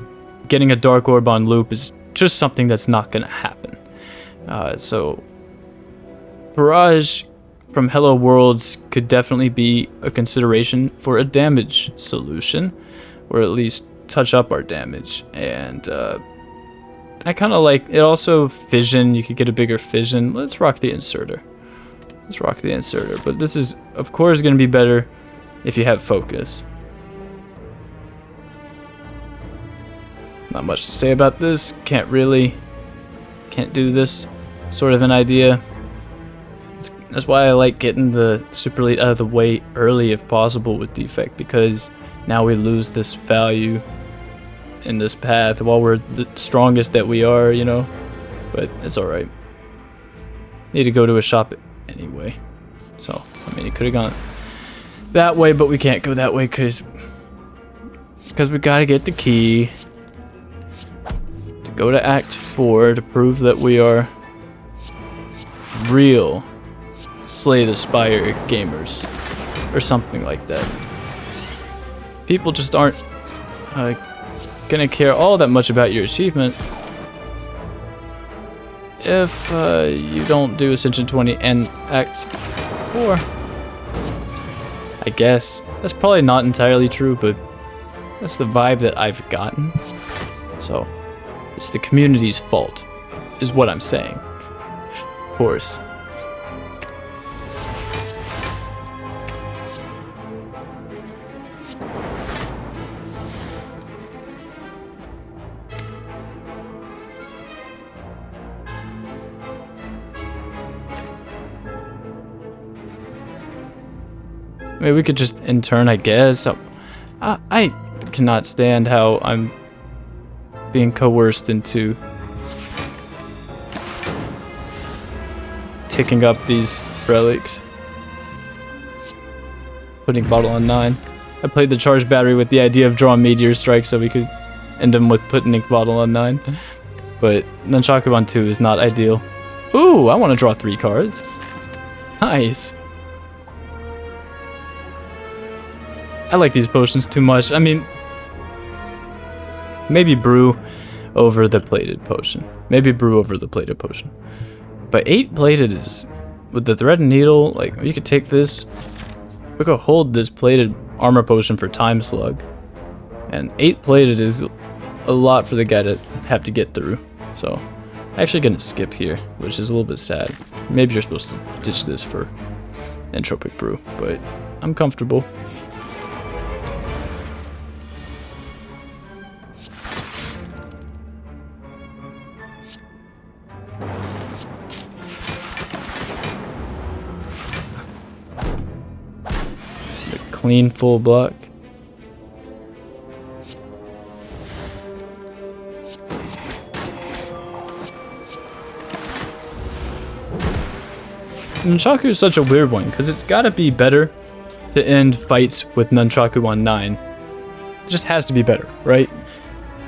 Speaker 1: getting a dark orb on loop is just something that's not going to happen. So barrage from Hello Worlds could definitely be a consideration for a damage solution, or at least touch up our damage. And I kind of like it. Also, fission, you could get a bigger fission. Let's rock the inserter. Let's rock the inserter. But this is, of course, going to be better if you have focus. Not much to say about this. Can't do this sort of an idea. That's why I like getting the super elite out of the way early if possible with Defect, because now we lose this value in this path while we're the strongest that we are, you know. But it's alright. Need to go to a shop anyway. So, I mean, it could have gone that way, but we can't go that way because we gotta get the key to go to Act 4 to prove that we are real Slay the Spire gamers, or something like that. People just aren't gonna care all that much about your achievement if you don't do Ascension 20 and Act 4. I guess. That's probably not entirely true, but that's the vibe that I've gotten. So, it's the community's fault, is what I'm saying. Of course. I mean, we could just intern, I guess. I cannot stand how I'm being coerced into ticking up these relics. Putting bottle on 9. I played the charged battery with the idea of drawing meteor strike so we could end them with putting ink bottle on 9. But Nunchaku on 2 is not ideal. Ooh, I want to draw 3 cards. Nice. I like these potions too much. I mean, maybe brew over the plated potion. Maybe brew over the plated potion. But 8 plated is, with the thread and needle, like, you could take this, we could hold this plated armor potion for time slug. And 8 plated is a lot for the guy to have to get through. So, I'm actually gonna skip here, which is a little bit sad. Maybe you're supposed to ditch this for entropic brew, but I'm comfortable. Clean full block. Nunchaku is such a weird one because it's gotta be better to end fights with Nunchaku on 9. It just has to be better, right?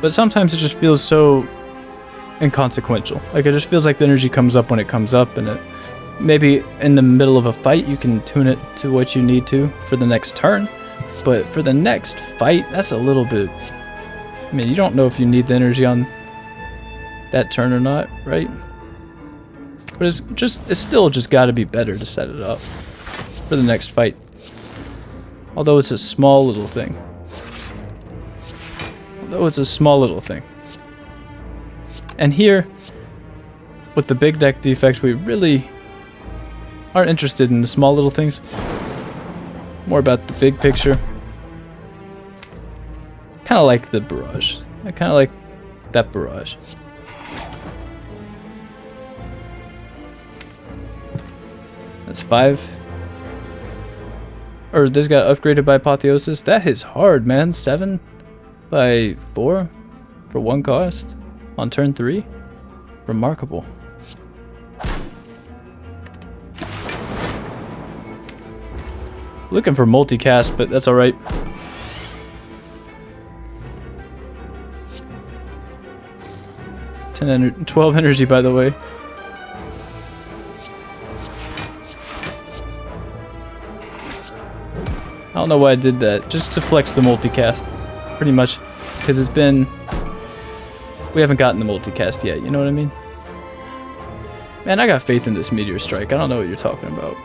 Speaker 1: But sometimes it just feels so inconsequential. Like, it just feels like the energy comes up when it comes up, and it maybe in the middle of a fight you can tune it to what you need to for the next turn, but for the next fight, that's a little bit, I mean, you don't know if you need the energy on that turn or not, right? But it's still just got to be better to set it up for the next fight. Although it's a small little thing. And here, with the big deck defect, we really aren't interested in the small little things. More about the big picture. Kind of like the barrage. I kind of like that barrage. That's 5. Or this got upgraded by Apotheosis. That hits hard, man. 7 by 4 for 1 cost on turn 3. Remarkable. Looking for multicast, but that's alright. 12 energy, by the way. I don't know why I did that, just to flex the multicast, pretty much, because it's been, we haven't gotten the multicast yet, you know what I mean? Man, I got faith in this Meteor Strike, I don't know what you're talking about.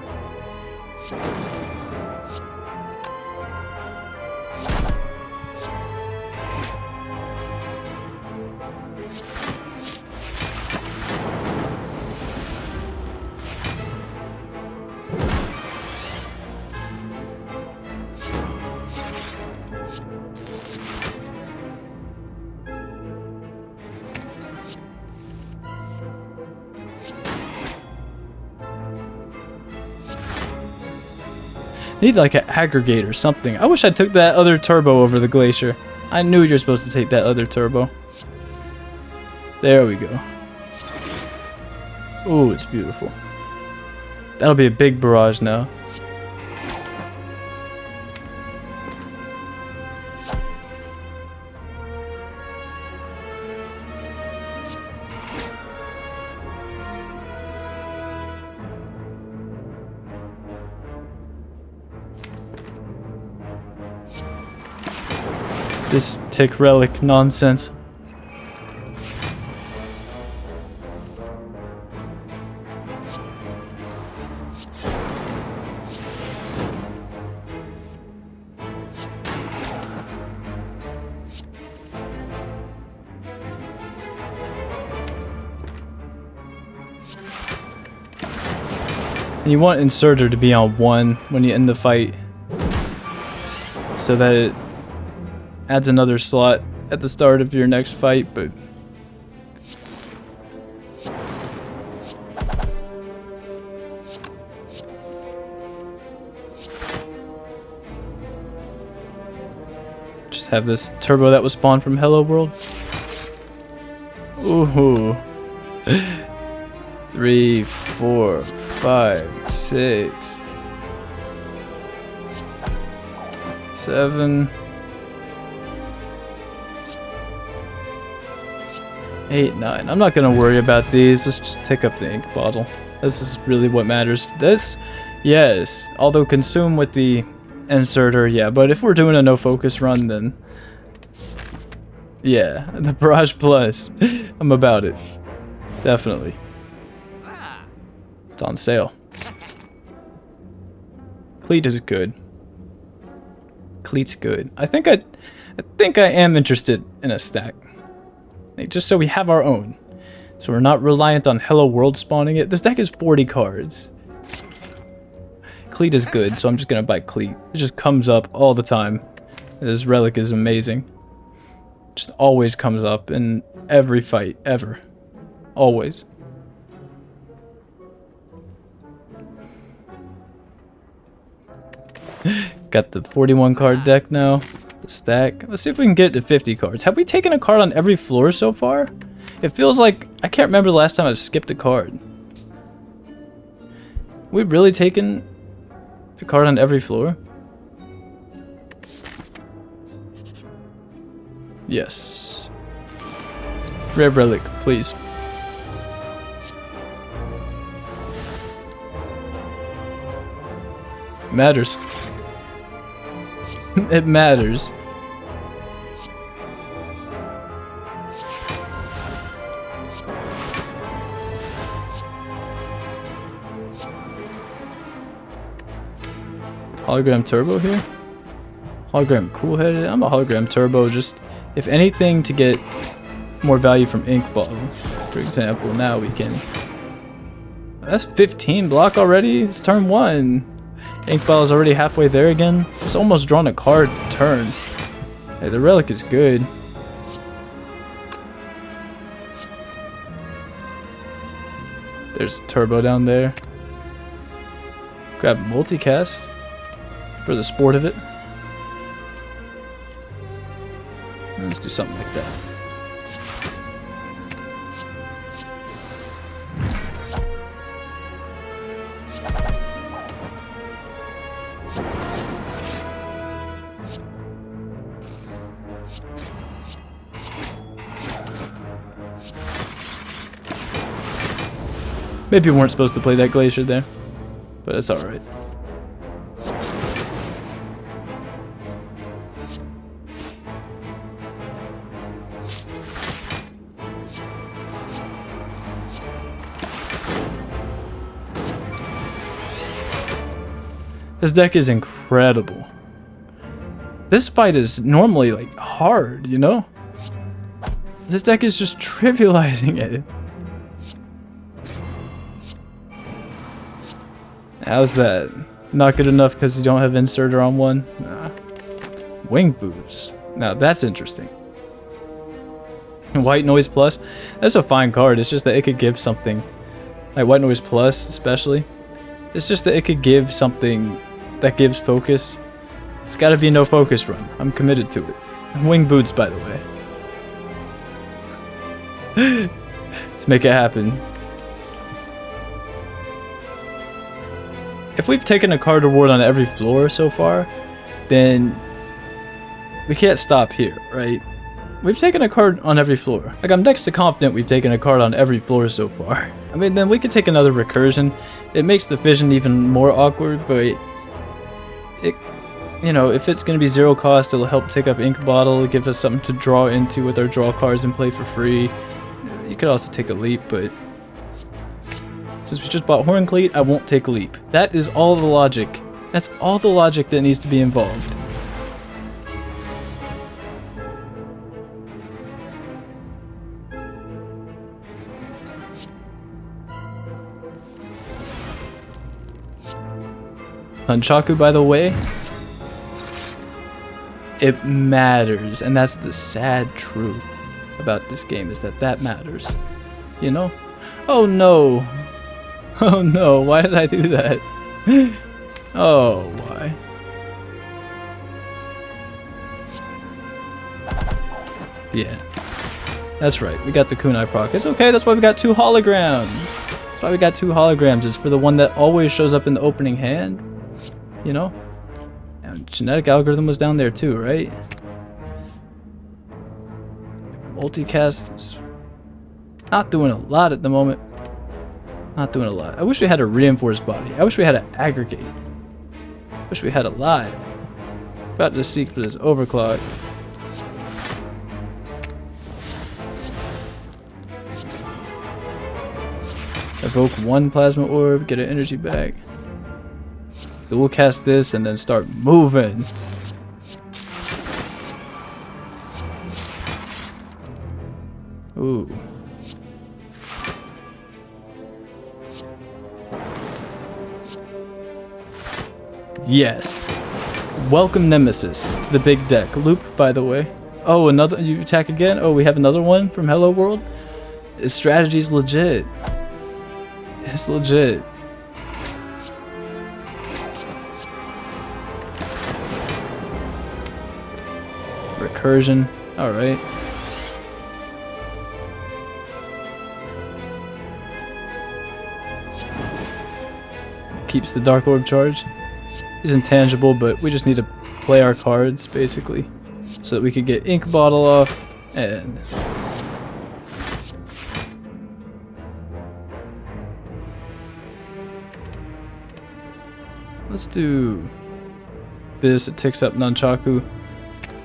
Speaker 1: Need like an aggregate or something. I wish I took that other turbo over the glacier. I knew you're supposed to take that other turbo. There we go. Ooh, it's beautiful. That'll be a big barrage now. This tick relic nonsense. And you want inserter to be on 1 when you end the fight, so that it adds another slot at the start of your next fight, but just have this turbo that was spawned from Hello World. Ooh. 3, 4, 5, 6, 7, 8, 9. I'm not gonna worry about these. Let's just tick up the ink bottle. This is really what matters. This, yes. Although consume with the inserter, yeah. But if we're doing a no focus run, then yeah, the Barrage Plus. I'm about it. Definitely. It's on sale. Cleat is good. Cleat's good. I think I am interested in a stack. Just so we have our own. So we're not reliant on Hello World spawning it. This deck is 40 cards. Cleat is good, so I'm just gonna buy Cleat. It just comes up all the time. This relic is amazing. Just always comes up in every fight, ever. Always. Got the 41 card deck now. The stack. Let's see if we can get it to 50 cards. Have we taken a card on every floor so far? It feels like I can't remember the last time I've skipped a card. We've really taken a card on every floor? Yes. Rare relic, please. It matters. It matters. Hologram turbo here? Hologram cool-headed? I'm a hologram turbo, just if anything to get more value from ink bottle. For example, now we can... That's 15 block already? It's turn 1. Ink bottle's already halfway there again. It's almost drawn a card turn. Hey, the relic is good. There's turbo down there. Grab multicast for the sport of it. Let's do something like that. Maybe we weren't supposed to play that glacier there, but it's alright. This deck is incredible. This fight is normally like hard, you know? This deck is just trivializing it. How's that? Not good enough because you don't have inserter on one? Nah. Wing boots. Now that's interesting. White Noise Plus. That's a fine card. It's just that it could give something. Like White Noise Plus especially. It's just that it could give something that gives focus. It's gotta be no focus run. I'm committed to it. Wing boots, by the way. Let's make it happen. If we've taken a card reward on every floor so far, then we can't stop here, right? We've taken a card on every floor. Like, I'm next to confident we've taken a card on every floor so far. I mean, then we could take another recursion. It makes the fission even more awkward, but it, you know, if it's going to be 0 cost, it'll help take up ink bottle, give us something to draw into with our draw cards and play for free. You could also take a leap, but since we just bought Horn Cleat, I won't take Leap. That is all the logic. That's all the logic that needs to be involved. Nunchaku, by the way, it matters, and that's the sad truth about this game, is that that matters. You know? Oh no! Oh no, why did I do that? Oh, why? Yeah. That's right, we got the Kunai proc. It's okay, that's why we got 2 holograms. That's why we got 2 holograms, is for the one that always shows up in the opening hand. You know? And genetic algorithm was down there too, right? Multicast is not doing a lot at the moment. Not doing a lot. I wish we had a reinforced body. I wish we had an aggregate. I wish we had a live. About to seek for this overclock. Evoke 1 plasma orb, get an energy back. So we'll cast this and then start moving. Ooh. Yes. Welcome Nemesis to the big deck. Loop, by the way. Oh, another, you attack again? Oh, we have another one from Hello World? His strategy's legit. It's legit. Recursion. Alright. Keeps the Dark Orb charge. He's intangible, but we just need to play our cards, basically, so that we could get Ink Bottle off, and let's do this. It ticks up Nunchaku,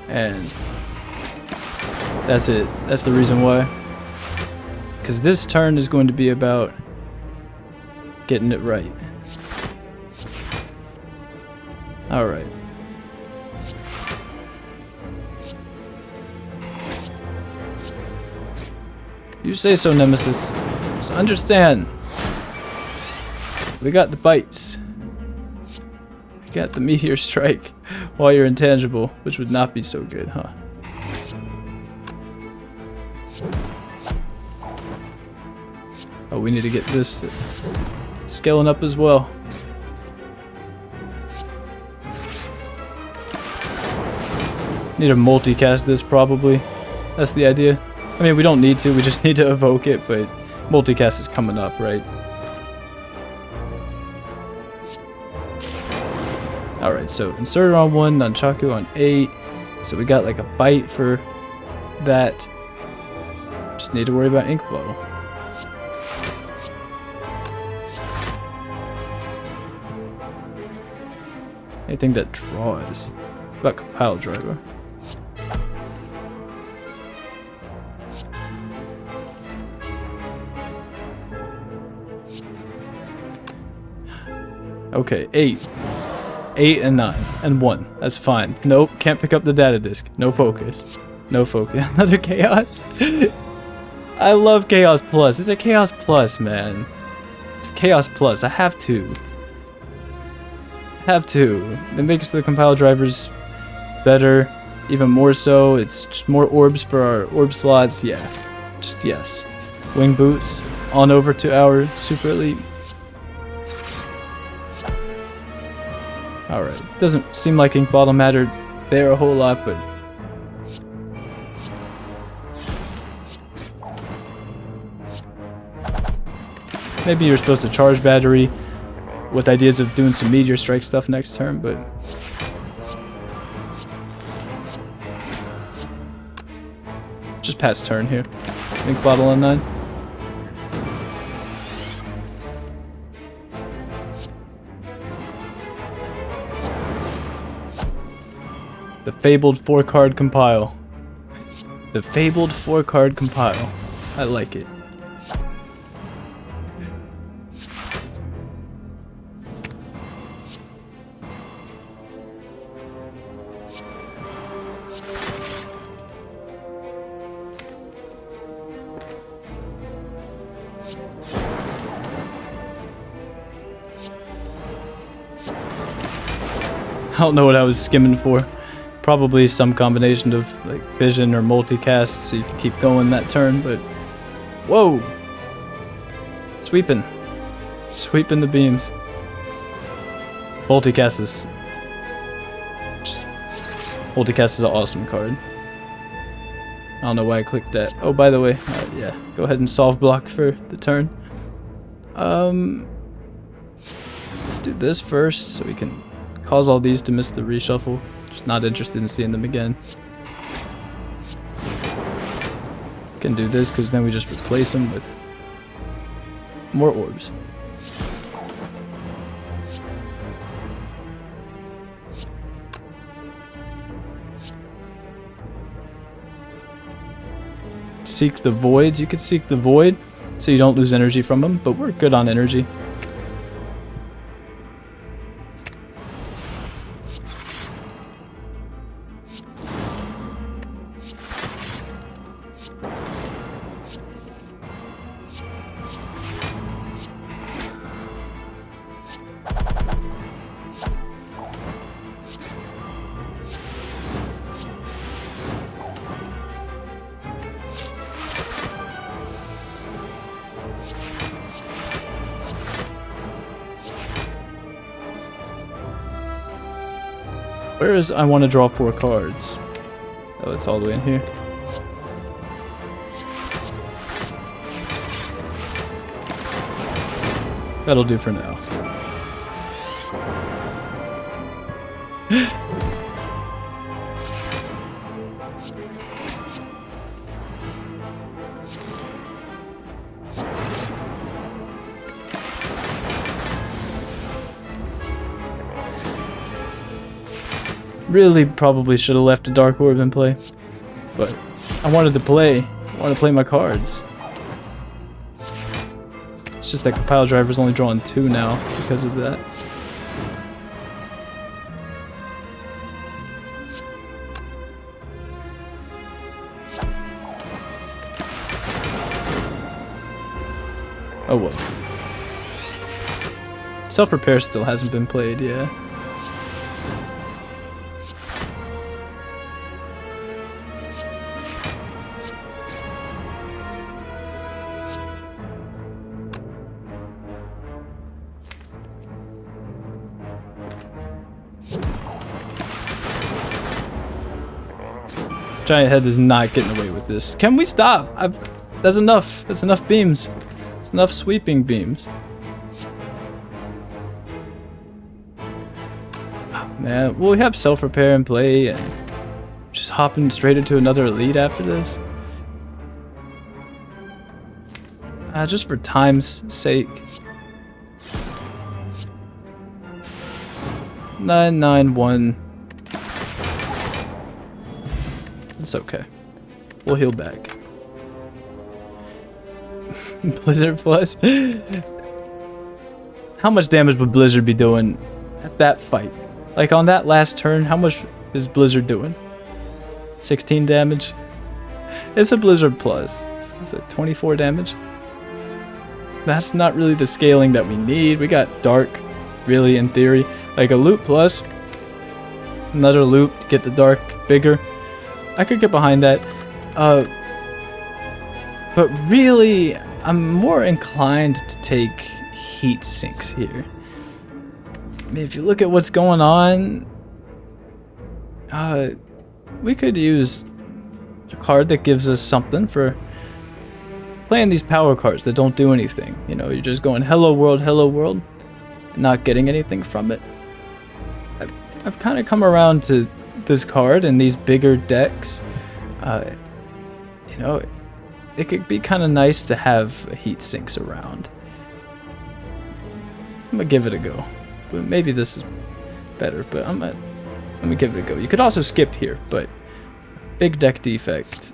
Speaker 1: and that's it. That's the reason why. because this turn is going to be about getting it right. Alright. You say so, Nemesis. Just understand. We got the bites. We got the meteor strike while you're intangible, which would not be so good, huh? Oh, we need to get this scaling up as well. Need to multicast this probably. That's the idea. I mean, we don't need to, we just need to evoke it, but multicast is coming up, right? Alright, so Inserter on 1, Nunchaku on 8. So we got like a bite for that. Just need to worry about Ink Bottle. Anything that draws. What about Compile Driver? Okay, 8. 8 and 9 and 1. That's fine. Nope, can't pick up the data disk. No focus. No focus. Another Chaos. I love Chaos Plus. It's a Chaos Plus, man. It's a Chaos Plus. I have to. It makes the compile drivers better, even more so. It's just more orbs for our orb slots. Yeah, just yes. Wing boots on over to our super elite. Alright, doesn't seem like Ink Bottle mattered there a whole lot, but maybe you're supposed to charge battery with ideas of doing some meteor strike stuff next turn, but just pass turn here. Ink Bottle on 9. The fabled 4-card compile. The fabled 4-card compile. I like it. I don't know what I was skimming for. Probably some combination of like vision or multicast so you can keep going that turn, but whoa! Sweeping the beams. Multicast is an awesome card. I don't know why I clicked that. Oh, by the way, yeah, go ahead and solve block for the turn. Let's do this first so we can cause all these to miss the reshuffle. Just not interested in seeing them again. Can do this because then we just replace them with more orbs. Seek the voids. You could seek the void so you don't lose energy from them, but we're good on energy. Where is I want to draw 4 cards? Oh, it's all the way in here. That'll do for now. Really probably should have left a Dark Orb in play, but I wanted to play my cards. It's just that compile driver's only drawing 2 now because of that. Oh well. Self-repair still hasn't been played, yeah. Giant Head is not getting away with this. Can we stop? That's enough. That's enough beams. It's enough sweeping beams. Oh, man, will we have self-repair and play and just hopping straight into another elite after this? Just for time's sake. 991. It's okay. We'll heal back. Blizzard plus. How much damage would Blizzard be doing at that fight? Like on that last turn, how much is Blizzard doing? 16 damage? It's a Blizzard plus. Is it 24 damage? That's not really the scaling that we need. We got Dark, really, in theory. Like a loop plus. Another loop to get the Dark bigger. I could get behind that. But really, I'm more inclined to take heat sinks here. I mean, if you look at what's going on, we could use a card that gives us something for playing these power cards that don't do anything. You know, you're just going hello world, and not getting anything from it. I've kind of come around to this card and these bigger decks. You know, it could be kind of nice to have heat sinks around. I'm gonna give it a go. But maybe this is better, but I'm gonna give it a go. You could also skip here, but big deck defect,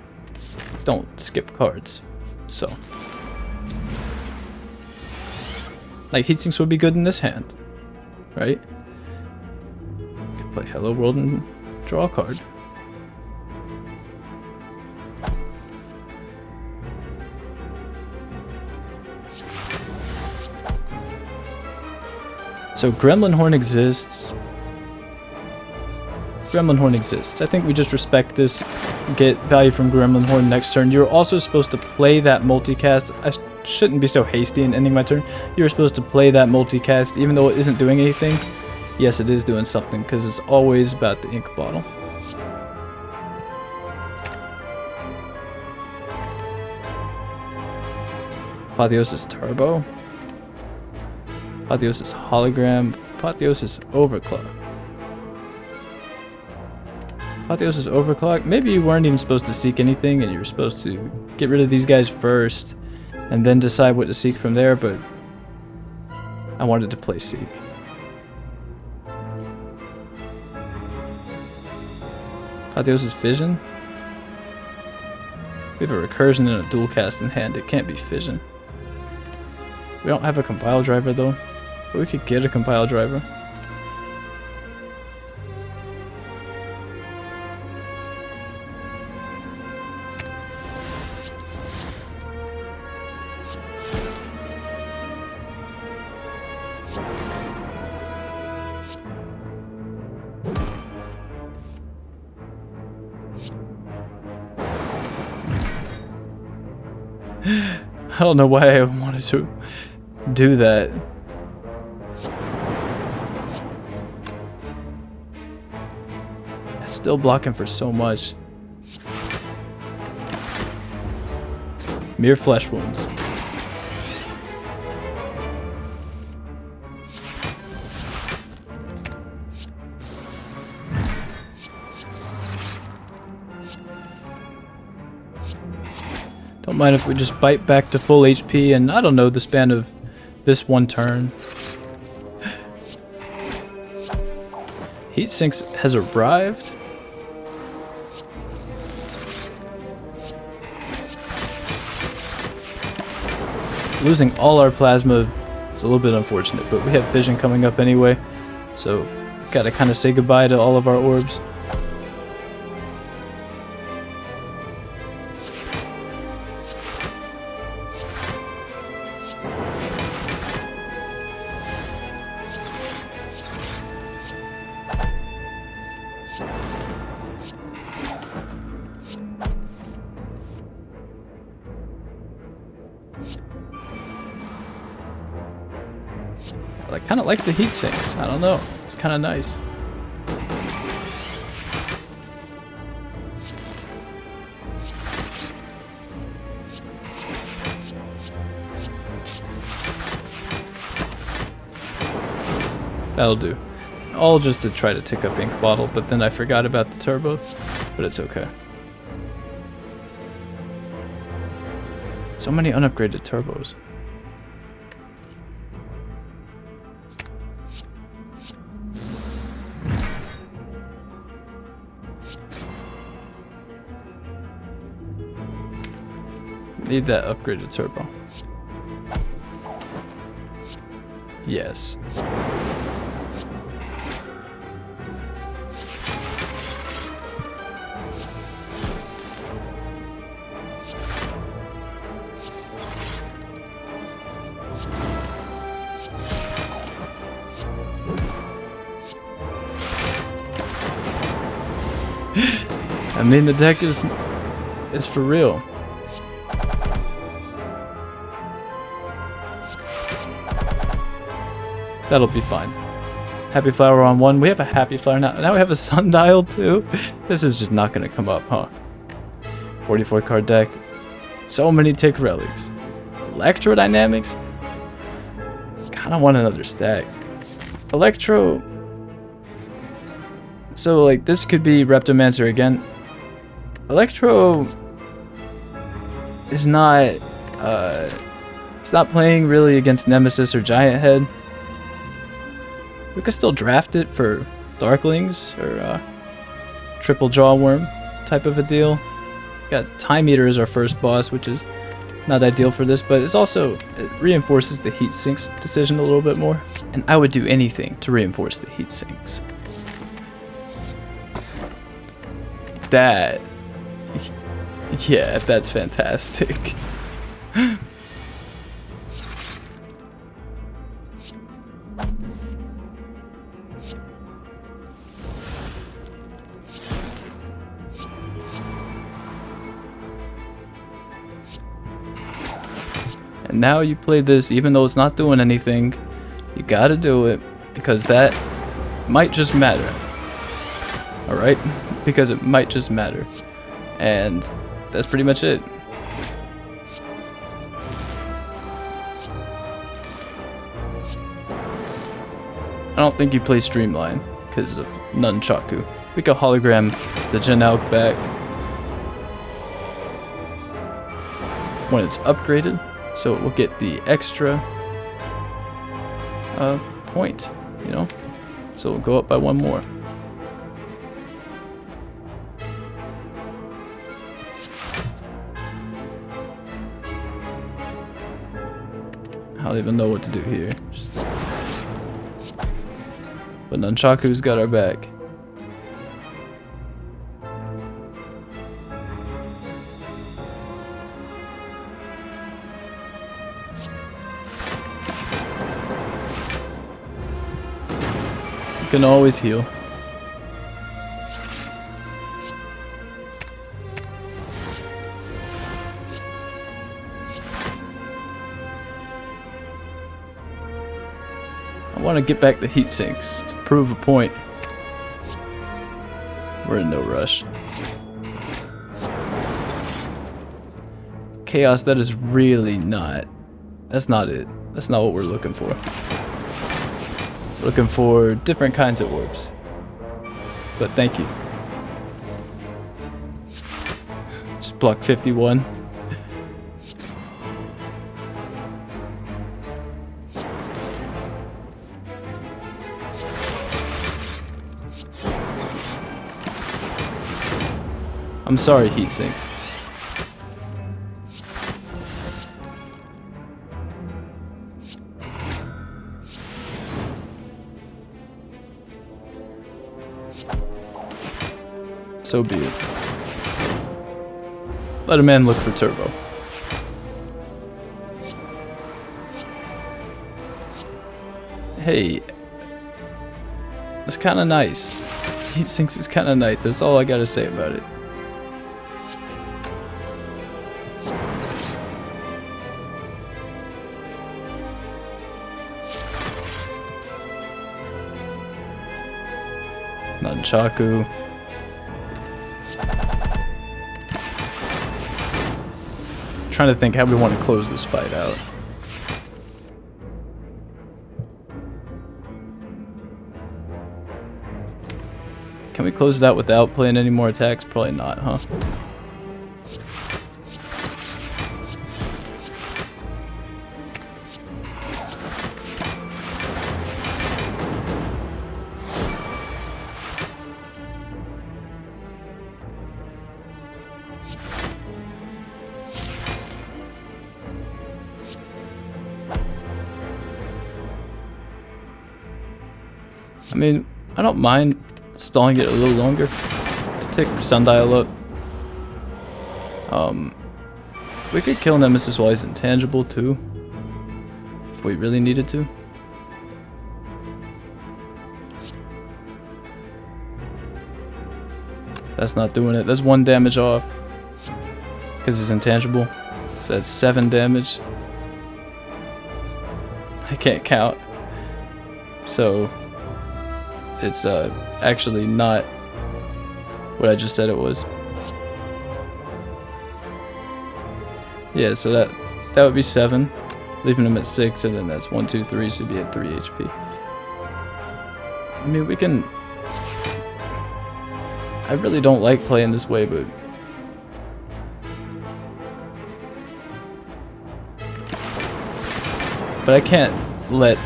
Speaker 1: don't skip cards. So, like, heat sinks would be good in this hand, right? You could play Hello World and draw a card. So Gremlin Horn exists. Gremlin Horn exists. I think we just respect this. Get value from Gremlin Horn next turn. You're also supposed to play that multicast. I shouldn't be so hasty in ending my turn. You're supposed to play that multicast even though it isn't doing anything. Yes, it is doing something because it's always about the ink bottle. Apotheosis Turbo. Apotheosis Hologram. Apotheosis Overclock. Apotheosis Overclock. Maybe you weren't even supposed to seek anything and you were supposed to get rid of these guys first and then decide what to seek from there, but I wanted to play Seek. Apotheosis Fission. We have a recursion and a dual cast in hand. It can't be Fission. We don't have a compile driver though, but we could get a compile driver. I don't know why I wanted to do that. It's still blocking for so much. Mere flesh wounds. Don't mind if we just bite back to full HP and I don't know, the span of this one turn. Heat Sinks has arrived. Losing all our plasma is a little bit unfortunate, but we have vision coming up anyway, so gotta kind of say goodbye to all of our orbs. I kind of like the heat sinks. I don't know. It's kind of nice. That'll do. All just to try to tick up ink bottle, but then I forgot about the turbo. But it's okay. So many unupgraded turbos. Need that upgraded turbo. Yes. I mean, the deck is for real. That'll be fine. Happy flower on 1. We have a happy flower now. Now we have a sundial too. This is just not gonna come up, huh? 44 card deck. So many tick relics. Electrodynamics? Kinda want another stack. Electro. So like this could be Reptomancer again. Electro is not it's not playing really against Nemesis or Giant Head. We could still draft it for Darklings or Triple Jawworm type of a deal. Got Time Eater as our first boss, which is not ideal for this, but it's also, it reinforces the heat sinks decision a little bit more. And I would do anything to reinforce the heat sinks. That, yeah, that's fantastic. And now you play this, even though it's not doing anything, you gotta do it, because that might just matter. Alright? Because it might just matter. And that's pretty much it. I don't think you play Streamline, because of Nunchaku. We can hologram the Neow back when it's upgraded. So we'll get the extra point, you know? So we'll go up by 1 more. I don't even know what to do here. But Nunchaku's got our back. Can always heal. I want to get back the heat sinks to prove a point. We're in no rush. Chaos, that is really not. That's not it. That's not what we're looking for. Looking for different kinds of orbs. But thank you. Just block 51. I'm sorry, heat sinks. So be it. Let a man look for turbo. Hey, it's kind of nice. Heat sinks is kind of nice. That's all I gotta say about it. Nunchaku. Trying to think how we want to close this fight out. Can we close it out without playing any more attacks? Probably not, huh? I mean, I don't mind stalling it a little longer to take Sundial up. We could kill Nemesis while he's intangible too, if we really needed to. That's not doing it. That's 1 damage off because it's intangible. So that's 7 damage. I can't count. So it's actually not what I just said it was. Yeah, so that would be 7, leaving him at 6, and then that's 1, 2, 3, so he'd be at 3 HP. I mean, we can. I really don't like playing this way, but I can't let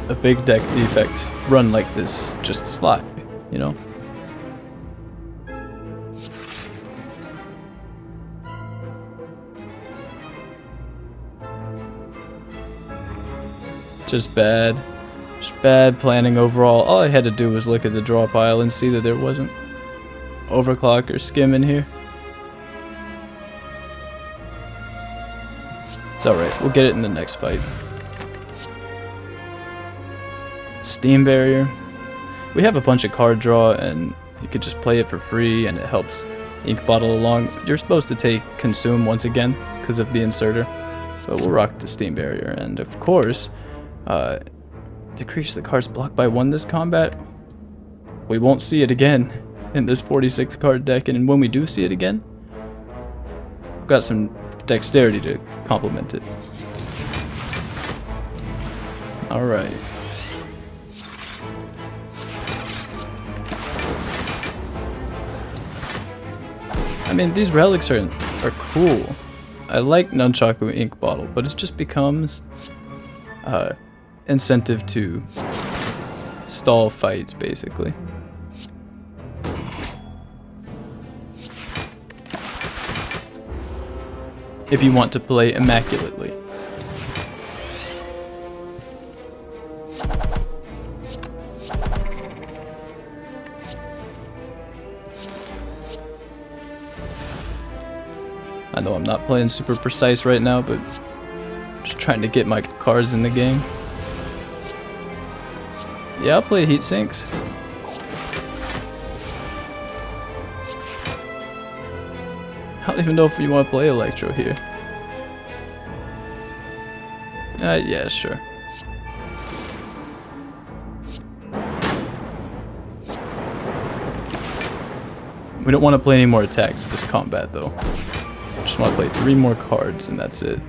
Speaker 1: a big deck defect run like this just slide, you know? Just bad planning overall. All I had to do was look at the draw pile and see that there wasn't overclock or skim in here. It's alright, we'll get it in the next fight. Steam barrier. We have a bunch of card draw and you could just play it for free and it helps ink bottle along. You're supposed to take consume once again because of the inserter, but we'll rock the steam barrier, and of course decrease the cards blocked by 1 this combat. We won't see it again in this 46 card deck, and when we do see it again, we've got some dexterity to complement it. Alright. I mean, these relics are cool. I like Nunchaku Ink Bottle, but it just becomes incentive to stall fights, basically. If you want to play immaculately. I know I'm not playing super precise right now, but just trying to get my cards in the game. Yeah, I'll play heat sinks. I don't even know if you want to play Electro here. Yeah, sure. We don't want to play any more attacks this combat, though. Just want to play 3 more cards, and that's it.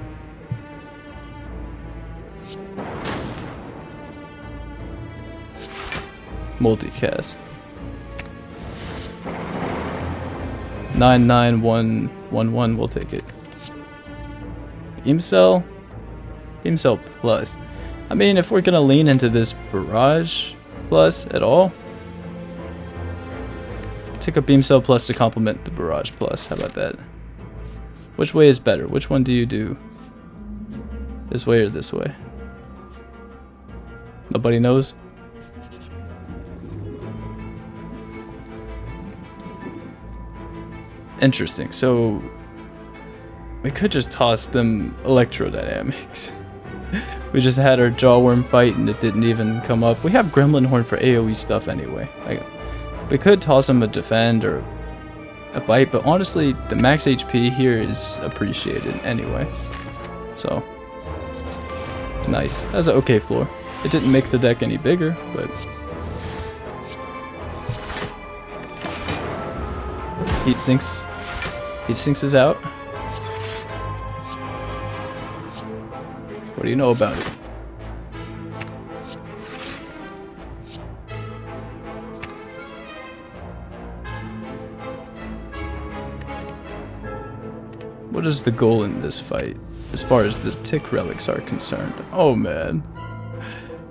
Speaker 1: Multicast. 99111, we'll take it. Beam Cell? Beam Cell Plus. I mean, if we're gonna lean into this Barrage Plus at all, take a Beam Cell Plus to complement the Barrage Plus. How about that? Which way is better? Which one do you do? This way or this way? Nobody knows? Interesting. So we could just toss them electrodynamics. We just had our jawworm fight and it didn't even come up. We have Gremlin Horn for AoE stuff anyway. Like, we could toss them a defend or a bite, but honestly, the max HP here is appreciated anyway. So, nice. That's an okay floor. It didn't make the deck any bigger, but... Heat Sinks. Heat Sinks is out. What do you know about it? What is the goal in this fight, as far as the tick relics are concerned? Oh man.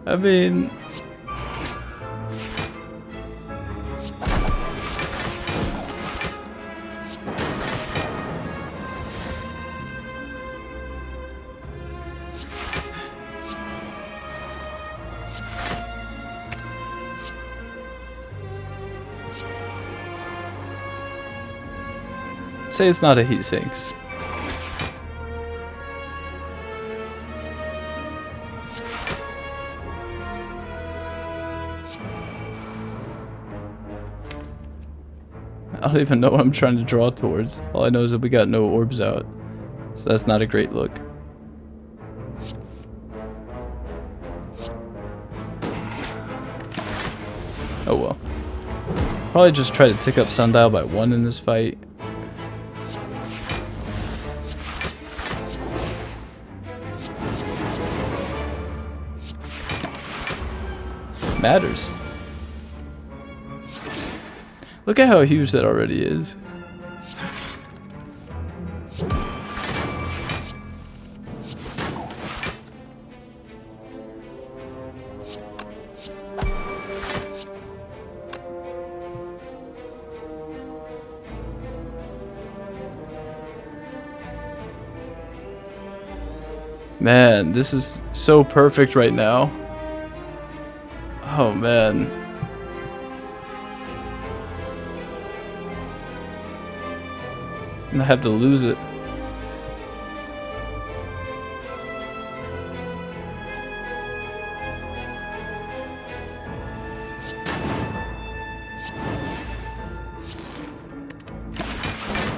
Speaker 1: I mean... Say it's not a heat sinks. I don't even know what I'm trying to draw towards. All I know is that we got no orbs out. So that's not a great look. Oh well. Probably just try to tick up Sundial by 1 in this fight. Matters. Look at how huge that already is. Man, this is so perfect right now. Oh man. And I have to lose it.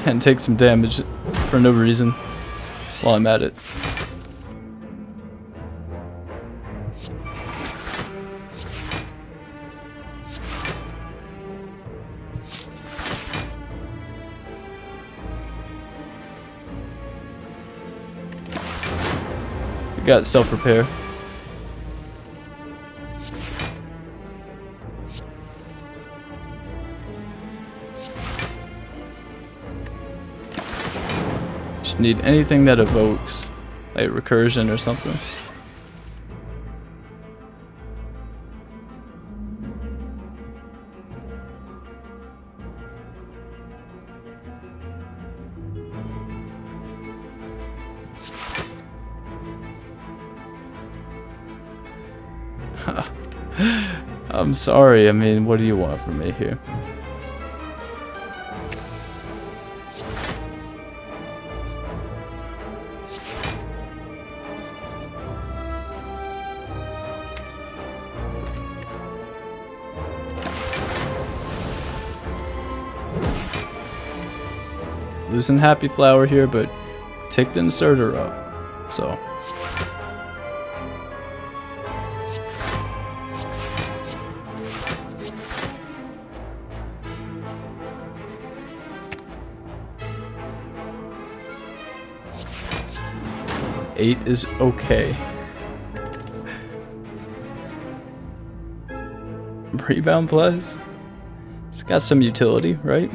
Speaker 1: And take some damage for no reason while I'm at it. Got self-repair. Just need anything that evokes, like recursion or something. I'm sorry, I mean, what do you want from me here? Losing Happy Flower here, but take the inserter up, so... Eight is okay. Rebound plus? It's got some utility, right?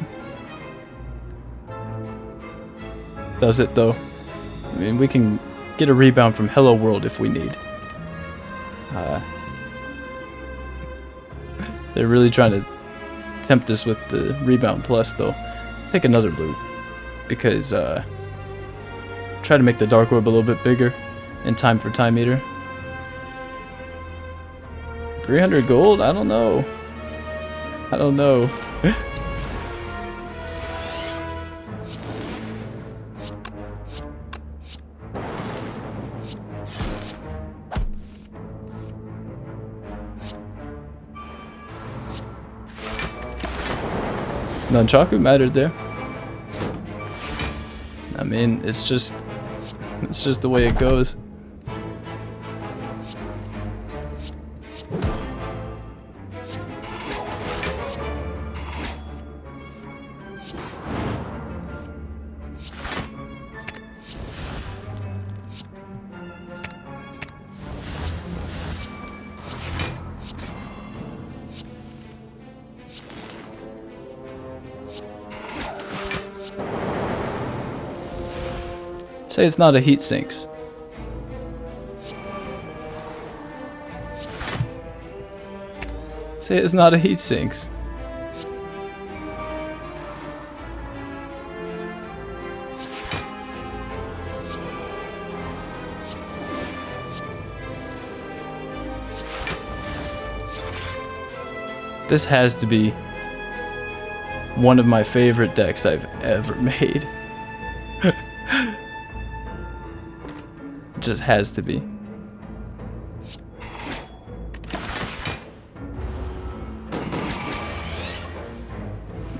Speaker 1: Does it though? I mean, we can get a rebound from Hello World if we need. They're really trying to tempt us with the rebound plus though. I'll take another loot because try to make the Dark Orb a little bit bigger in time for Time Eater. 300 gold? I don't know. I don't know. Nunchaku mattered there. I mean, it's just the way it goes. Say it's not a heat sinks. Say it's not a heat sinks. This has to be one of my favorite decks I've ever made. Just has to be.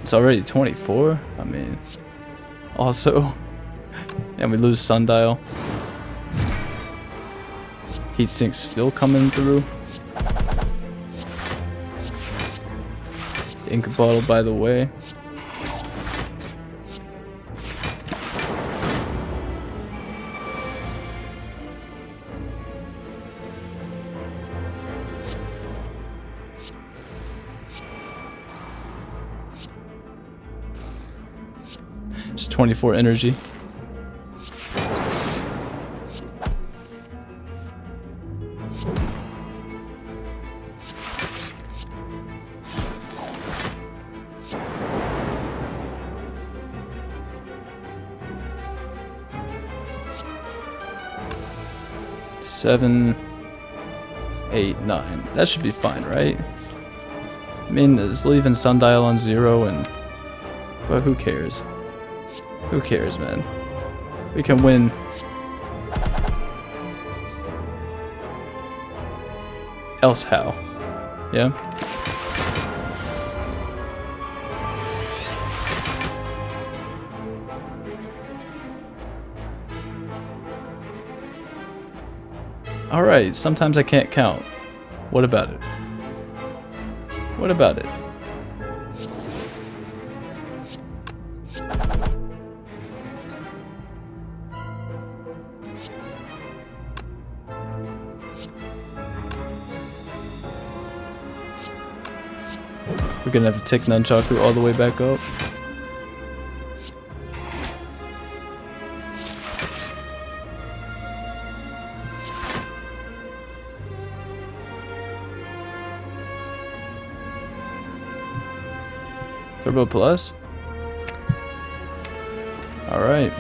Speaker 1: It's already 24. I mean, also, and we lose Sundial. Heatsink's still coming through. Ink bottle by the way. Just 24 energy. Seven, 8, 9. That should be fine, right? I mean, it's leaving Sundial on 0 and... but who cares? Who cares, man? We can win. Else how? Yeah? Alright, sometimes I can't count. What about it? What about it? We're gonna have to take Nunchaku all the way back up. Turbo Plus? Alright.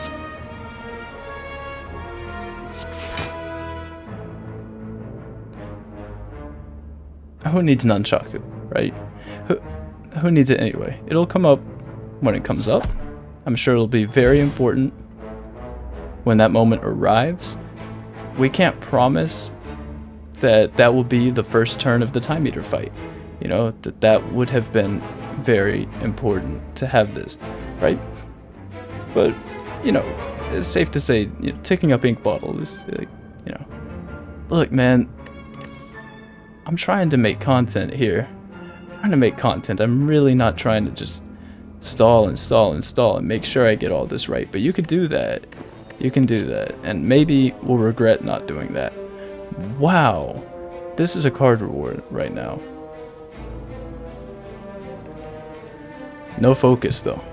Speaker 1: Who needs Nunchaku, right? Who needs it anyway? It'll come up when it comes up. I'm sure it'll be very important when that moment arrives. We can't promise that that will be the first turn of the Time Eater fight. You know, that would have been very important to have this, right? But, you know, it's safe to say, you know, ticking up ink bottle is, you know, look, man, I'm trying to make content here. I'm really not trying to just stall and make sure I get all this right. But you could do that. You can do that. And maybe we'll regret not doing that. Wow. This is a card reward right now. No focus though.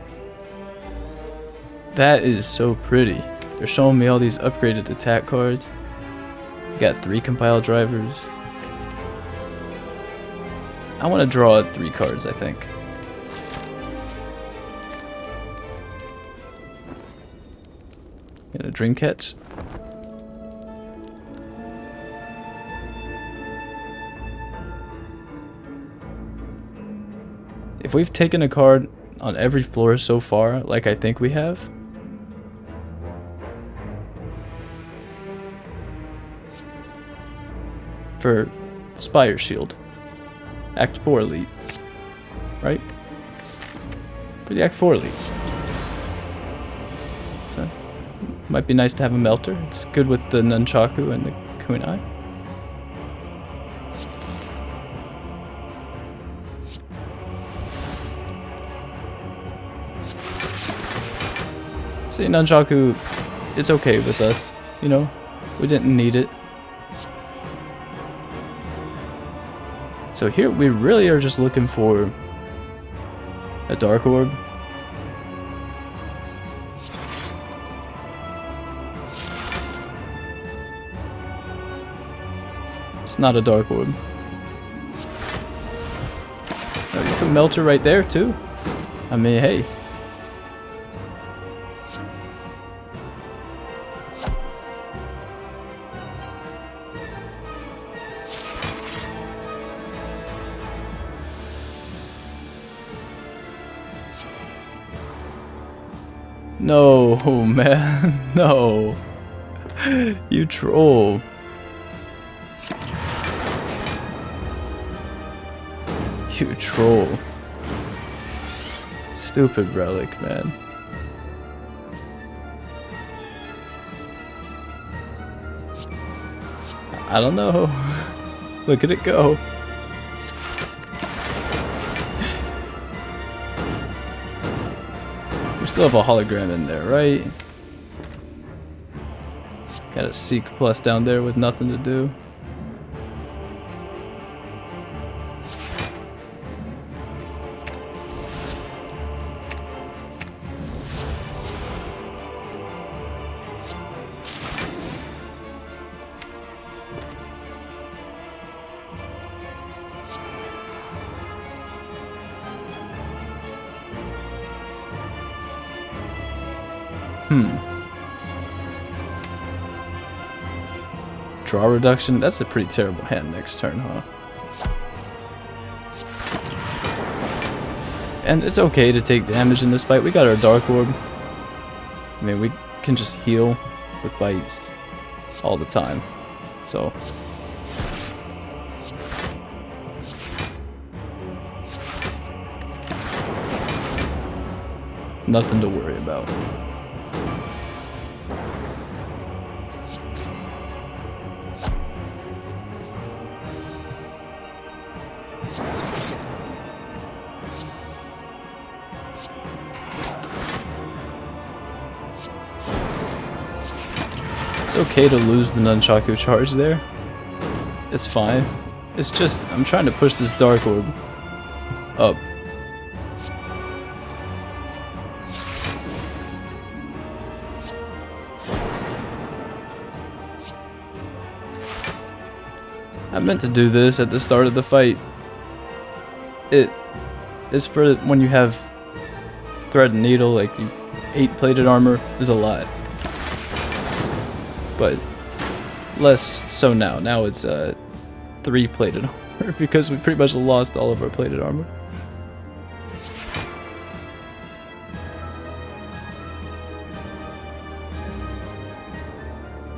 Speaker 1: That is so pretty. They're showing me all these upgraded attack cards. We got 3 compile drivers. I want to draw 3 cards, I think. Get a Dream Catch. If we've taken a card on every floor so far, like I think we have, for Spire Shield, Act 4 Elite, right? the Act 4 elites. So, might be nice to have a melter. It's good with the nunchaku and the kunai. See, nunchaku is okay with us, you know? We didn't need it. So here we really are just looking for a dark orb. It's not a dark orb. Oh, you can melt her right there too. I mean, hey. No, man, no. You troll. You troll. Stupid relic, man. I don't know. Look at it go. Still have a hologram in there, right? Got a Seek Plus down there with nothing to do. Draw reduction? That's a pretty terrible hand next turn, huh? And it's okay to take damage in this fight. We got our Dark Orb. I mean, we can just heal with bites all the time. So... nothing to worry about. It's okay to lose the nunchaku charge there. It's fine. It's just, I'm trying to push this Dark Orb up. I meant to do this at the start of the fight. It is for when you have thread and needle, like 8 plated armor is a lot. But less so now. Now it's 3 plated armor because we pretty much lost all of our plated armor.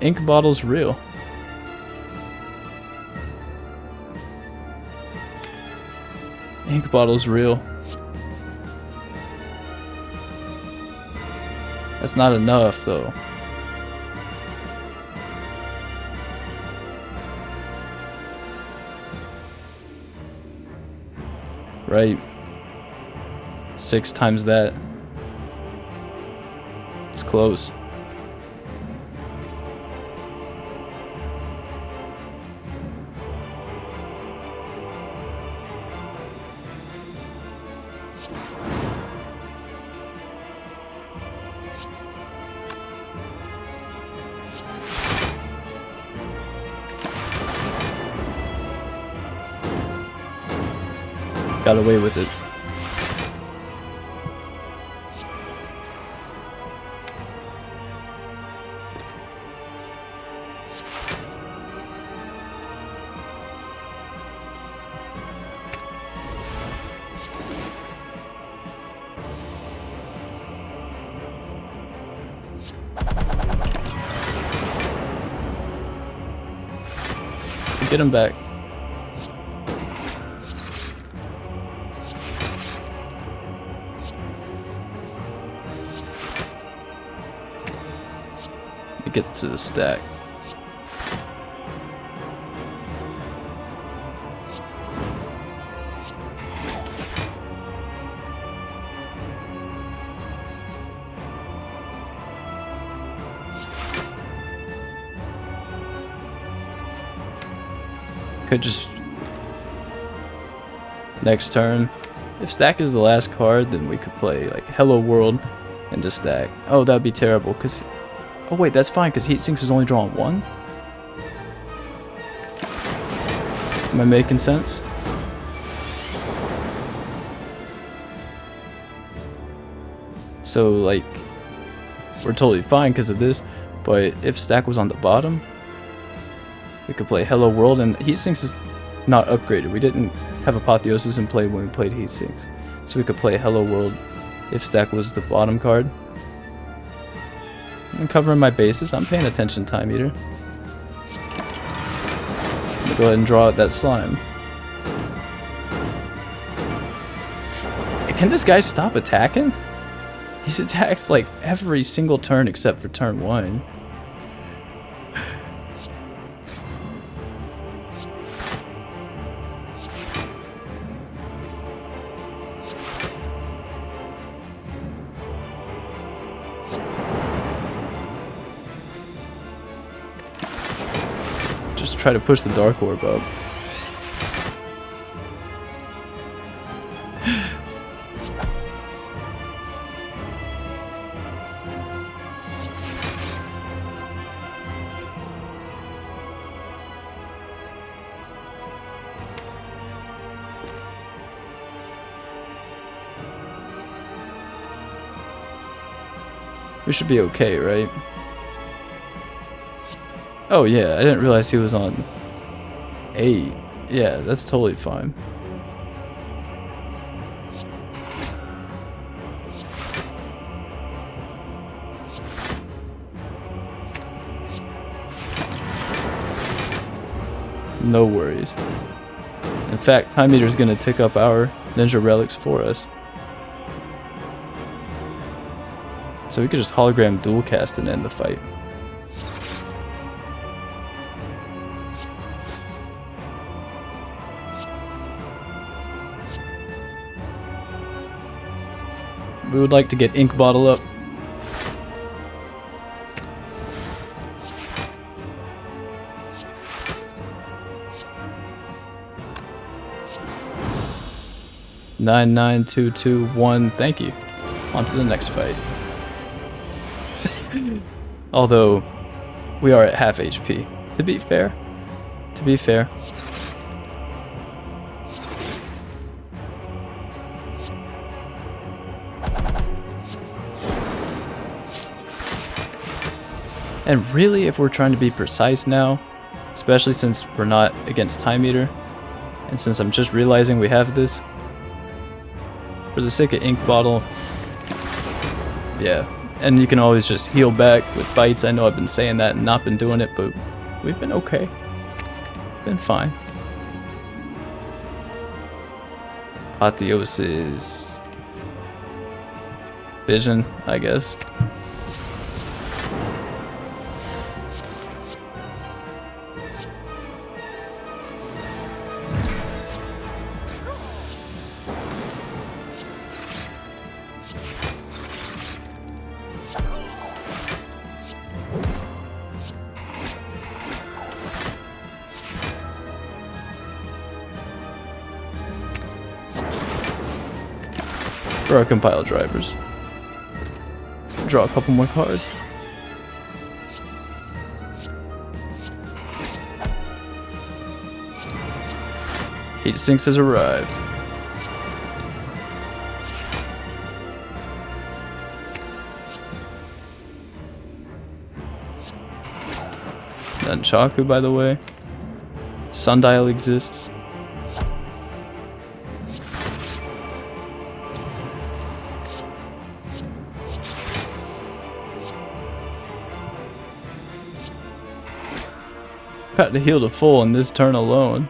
Speaker 1: Ink bottle's real. Ink bottle's real. That's not enough though. Right. 6 times that. It's close. Got away with it. Get him back. it gets to the stack. Could just next turn, if stack is the last card, then we could play like Hello World into stack. Oh, that'd be terrible because, oh wait, that's fine because Heat Sinks is only drawing one. Am I making sense? So like, we're totally fine because of this, but if stack was on the bottom, we could play Hello World, and Heat Sinks is not upgraded. We didn't have Apotheosis in play when we played Heat Sinks. So we could play Hello World if stack was the bottom card. I'm covering my bases. I'm paying attention, Time Eater. I'm gonna go ahead and draw out that slime. Can this guy stop attacking? He's attacked like every single turn except for turn 1. Just try to push the Dark Orb up. We should be okay, right? Oh yeah, I didn't realize he was on 8. Yeah, that's totally fine. No worries. In fact, Time Eater's gonna tick up our Ninja Relics for us. So we could just hologram dual cast and end the fight. We would like to get Ink Bottle up. Nine, 9, 2, 2, 1. Thank you. On to the next fight. Although we are at half HP. To be fair. And really, if we're trying to be precise now, especially since we're not against Time Eater, and since I'm just realizing we have this, for the sake of Ink Bottle, yeah. And you can always just heal back with bites. I know I've been saying that and not been doing it, but we've been okay. Been fine. Apotheosis. Vision, I guess. For our compile drivers. Draw a couple more cards. Heat Sinks has arrived. Nunchaku, by the way. Sundial exists. About to heal to full in this turn alone.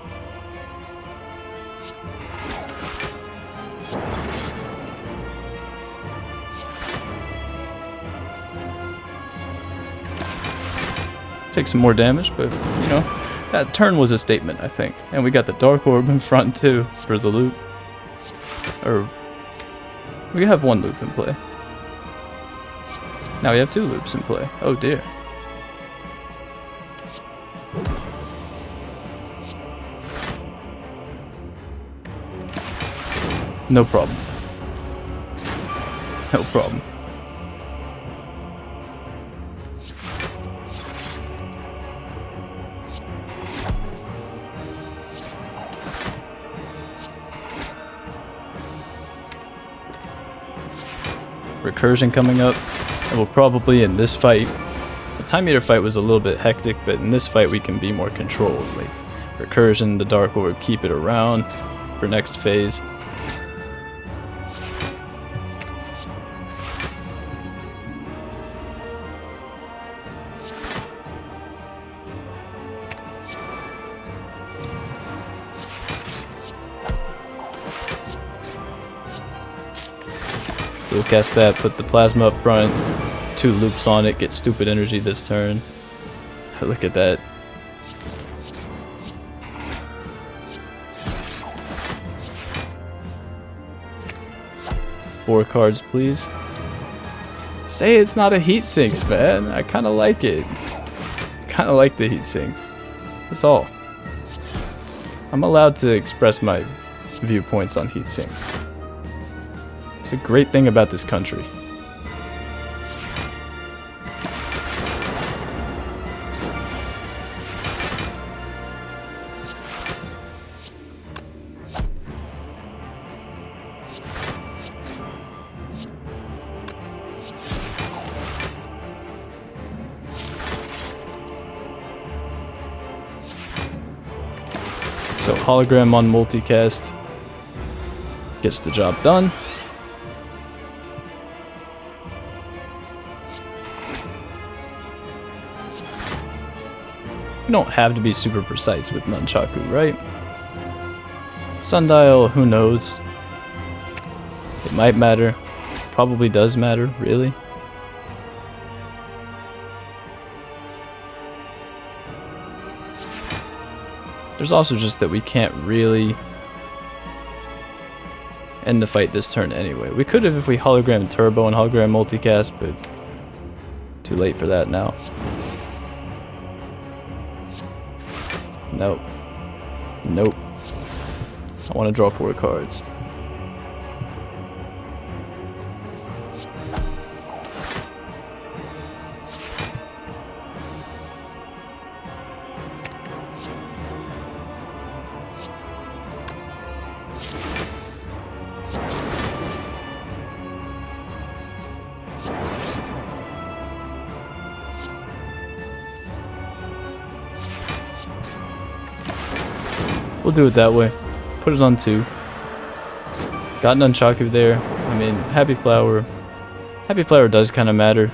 Speaker 1: Take some more damage, but, you know, that turn was a statement, I think. And we got the Dark Orb in front, too, for the loop. Or, we have one loop in play. Now we have two loops in play. Oh, dear. No problem. No problem. Recursion coming up, and we'll probably in this fight, the Time Eater fight was a little bit hectic, but in this fight we can be more controlled. Like Recursion, the Dark Orb, keep it around for next phase. Dual cast that, put the plasma up front, 2 loops on it, get stupid energy this turn. Look at that. Four cards, please. Say it's not a heat sinks, man. I kind of like it. Kind of like the heat sinks. That's all. I'm allowed to express my viewpoints on heat sinks. It's a great thing about this country. So hologram on multicast gets the job done. You don't have to be super precise with Nunchaku, right? Sundial, who knows? It might matter. Probably does matter, really. There's also just that we can't really end the fight this turn anyway. We could have if we hologram turbo and hologram multicast, but too late for that now. Nope. Nope. I want to draw 4 cards. We'll do it that way. Put it on 2. Got Nunchaku there. I mean, Happy Flower. Happy Flower does kind of matter.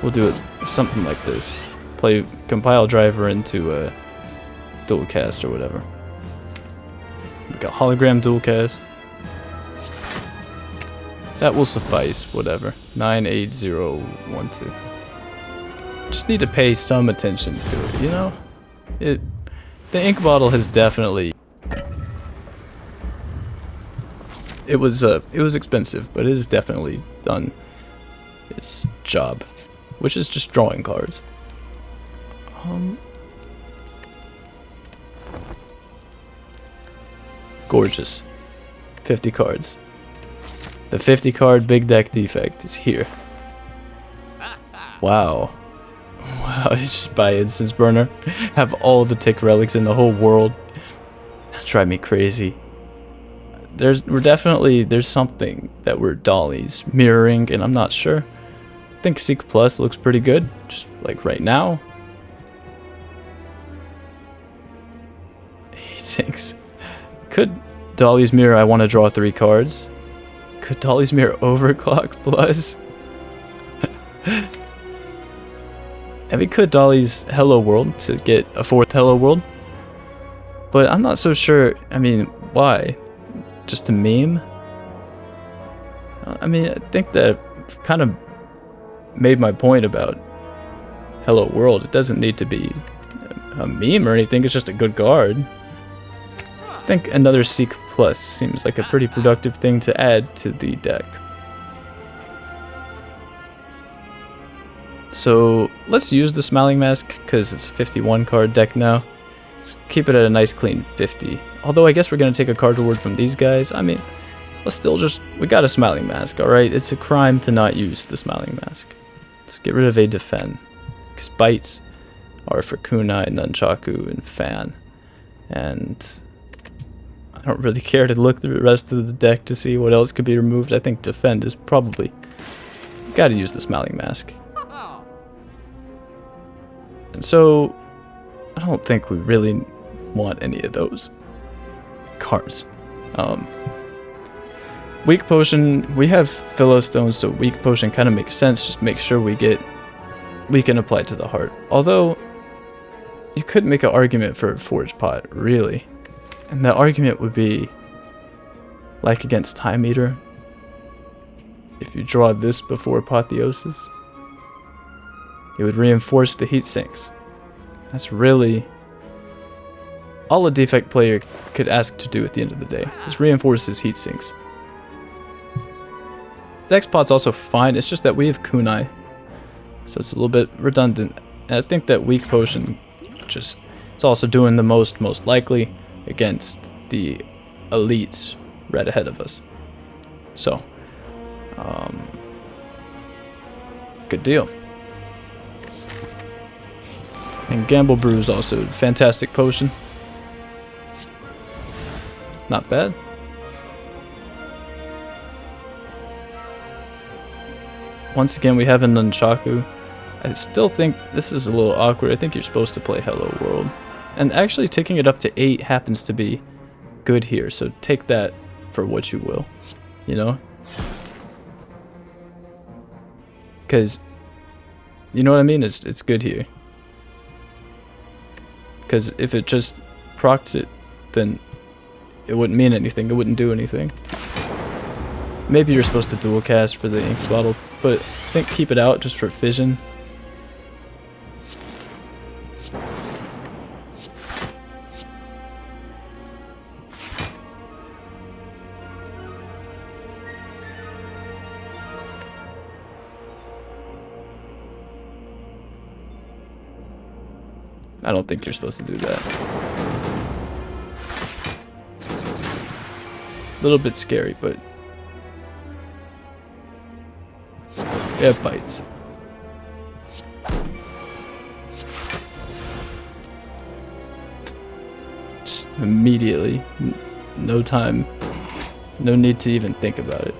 Speaker 1: We'll do it something like this. Play Compile Driver into a dual cast or whatever. We got hologram dual cast. That will suffice, whatever. 98012. Just need to pay some attention to it, you know? The ink bottle has definitely... It was expensive, but it has definitely done its job. Which is just drawing cards. Gorgeous. 50 cards. The 50 card big deck defect is here. Wow. Wow, you just buy Instance Burner. Have all the tick relics in the whole world. That drive me crazy. There's something that we're dollies mirroring, and I'm not sure. I think Seek Plus looks pretty good, just like right now. He sinks. Could Dolly's Mirror, I want to draw 3 cards. Could Dolly's Mirror Overclock Plus? And we could Dolly's Hello World to get a 4th Hello World. But I'm not so sure, I mean, Why? Just to meme? I mean, I think that kind of made my point about Hello World. It doesn't need to be a meme or anything, it's just a good card. I think another Seek Plus seems like a pretty productive thing to add to the deck. So let's use the Smiling Mask because it's a 51 card deck now. Let's keep it at a nice clean 50. Although I guess we're going to take a card reward from these guys. I mean, let's still just... we got a Smiling Mask, alright? It's a crime to not use the Smiling Mask. Let's get rid of a Defend. Because bites are for Kunai, Nunchaku, and Fan. And I don't really care to look through the rest of the deck to see what else could be removed. I think Defend is probably... gotta use the Smiling Mask. And so, I don't think we really want any of those cards. Weak Potion, we have Philostone, so Weak Potion kind of makes sense. Just make sure we can apply to the heart. Although, you could make an argument for Forge Pot, really. And the argument would be, like against Time Eater, if you draw this before Apotheosis, it would reinforce the heat sinks. That's really all a Defect player could ask to do at the end of the day. Just reinforce his heat sinks. Dex Pot's also fine, it's just that we have Kunai. So it's a little bit redundant. And I think that Weak Potion just... it's also doing the most likely against the elites right ahead of us. So, good deal. And Gamble Brew is also a fantastic potion. Not bad. Once again, we have a Nunchaku. I still think this is a little awkward. I think you're supposed to play Hello World. And actually taking it up to 8 happens to be good here. So take that for what you will. You know? Because, you know what I mean? It's good here. Because if it just procs it, then it wouldn't mean anything. It wouldn't do anything. Maybe you're supposed to dual cast for the ink bottle, but I think keep it out just for fission. I don't think you're supposed to do that. A little bit scary, but we have bites. Just immediately, no time, no need to even think about it.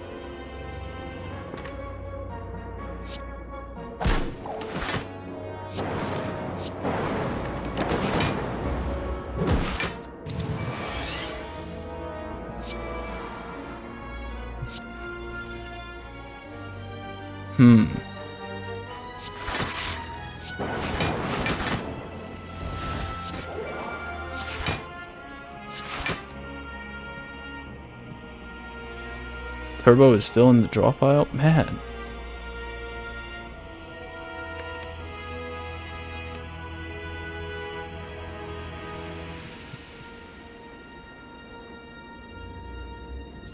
Speaker 1: Turbo is still in the draw pile? Man.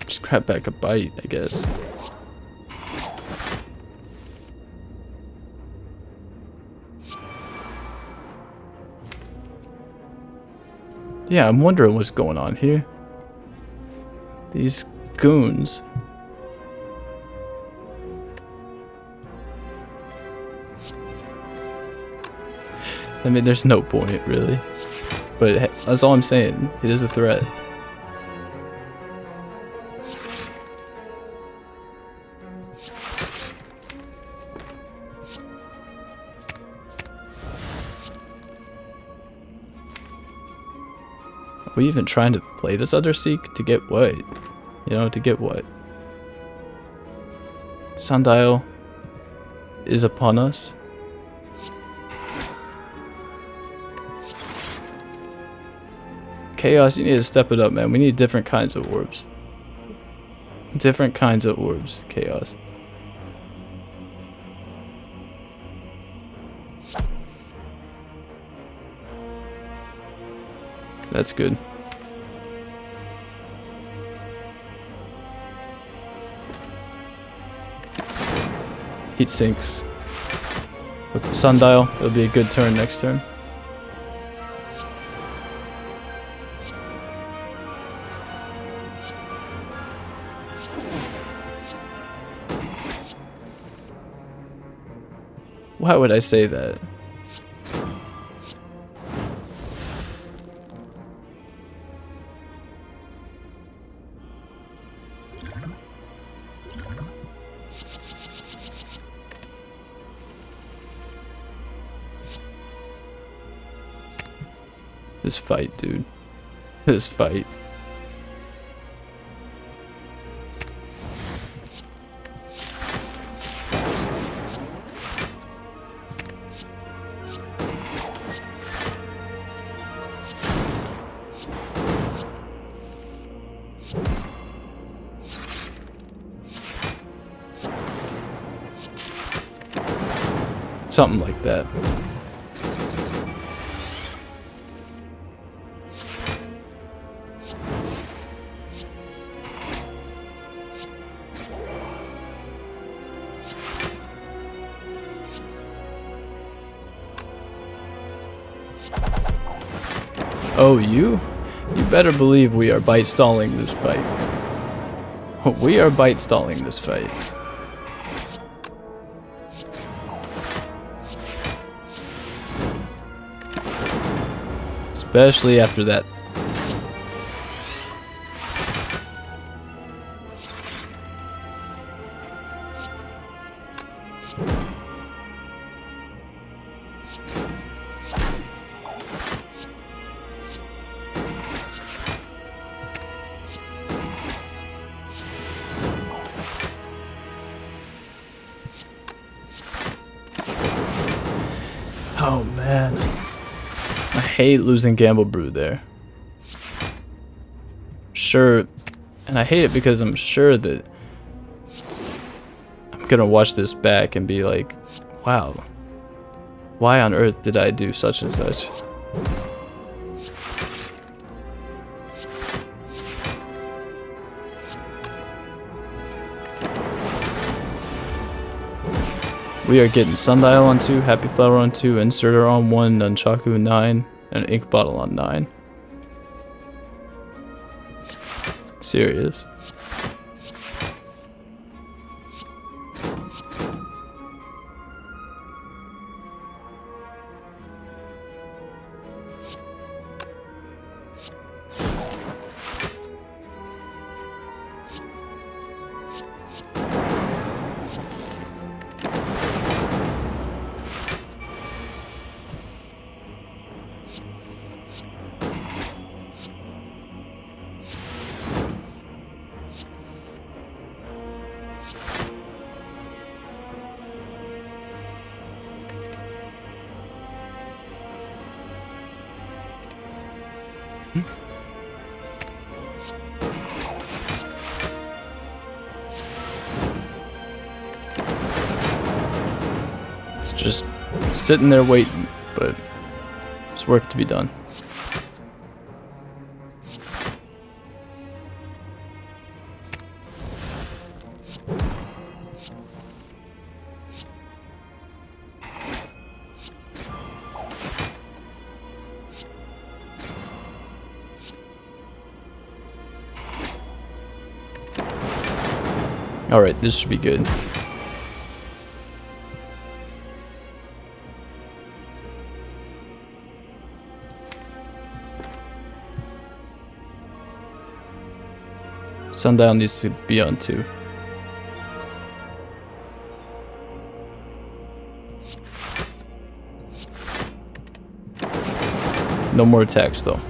Speaker 1: Just grab back a bite, I guess. Yeah, I'm wondering what's going on here. These goons. I mean, there's no point, really. But that's all I'm saying. It is a threat. Are we even trying to play this other Seek to get what? You know, to get what? Sundial is upon us. Chaos, you need to step it up, man. We need different kinds of orbs. Different kinds of orbs, Chaos. That's good. Heat sinks. With the sundial, it'll be a good turn next turn. Why would I say that? This fight, dude. This fight. Something like that. Oh, you? You better believe we are bite stalling this fight. We are bite stalling this fight. Especially after that. Oh man, I hate losing Gamble Brew there. Sure, and I hate it because I'm sure that I'm gonna watch this back and be like, wow, why on earth did I do such and such? We are getting Sundial on 2, Happy Flower on 2, Inserter on 1, Nunchaku 9, and Ink Bottle on 9. Serious. It's just sitting there waiting, but there's work to be done. Alright, this should be good. Sundial needs to be on 2. No more attacks though.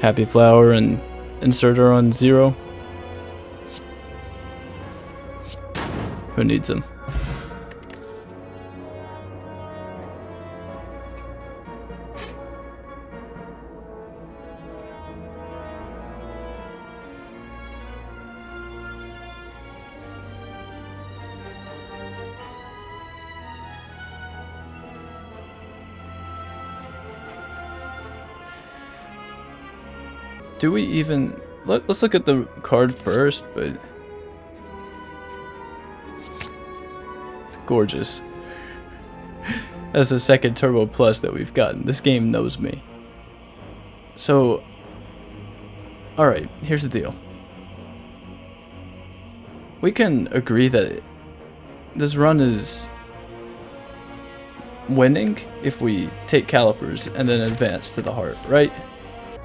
Speaker 1: Happy Flower and Inserter on 0. Who needs them? Do we even... Let's look at the card first, but... It's gorgeous. That's the second Turbo Plus that we've gotten. This game knows me. So... Alright, here's the deal. We can agree that this run is winning if we take calipers and then advance to the heart, right?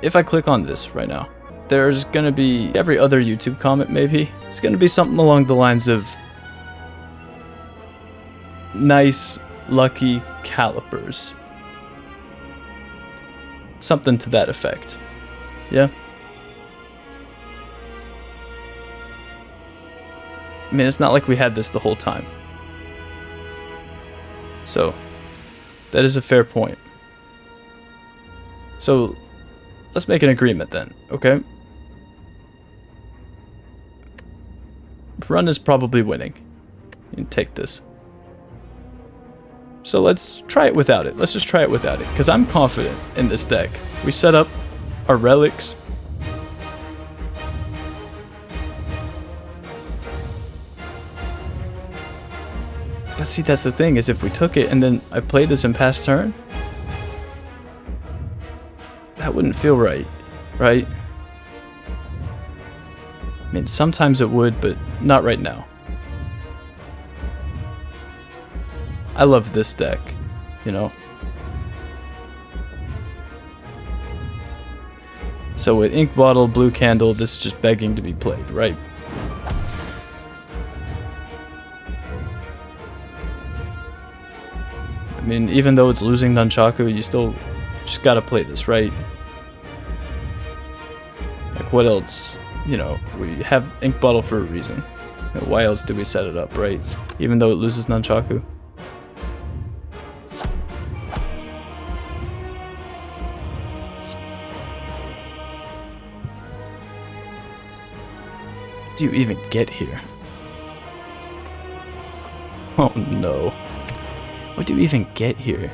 Speaker 1: If I click on this right now, there's gonna be every other YouTube comment maybe. It's gonna be something along the lines of nice, lucky calipers. Something to that effect. Yeah? I mean, it's not like we had this the whole time. So, that is a fair point. So, let's make an agreement then, okay? Run is probably winning. You can take this. So let's try it without it. Let's just try it without it, because I'm confident in this deck. We set up our relics. But see, that's the thing, is if we took it and then I played this in past turn, that wouldn't feel right, right? I mean, sometimes it would, but not right now. I love this deck, you know? So with Ink Bottle, Blue Candle, this is just begging to be played, right? I mean, even though it's losing Nunchaku, you still just gotta play this, right? Like, what else? You know, we have Ink Bottle for a reason. You know, why else do we set it up, right? Even though it loses Nunchaku. Do you even get here? Oh no. What do you even get here?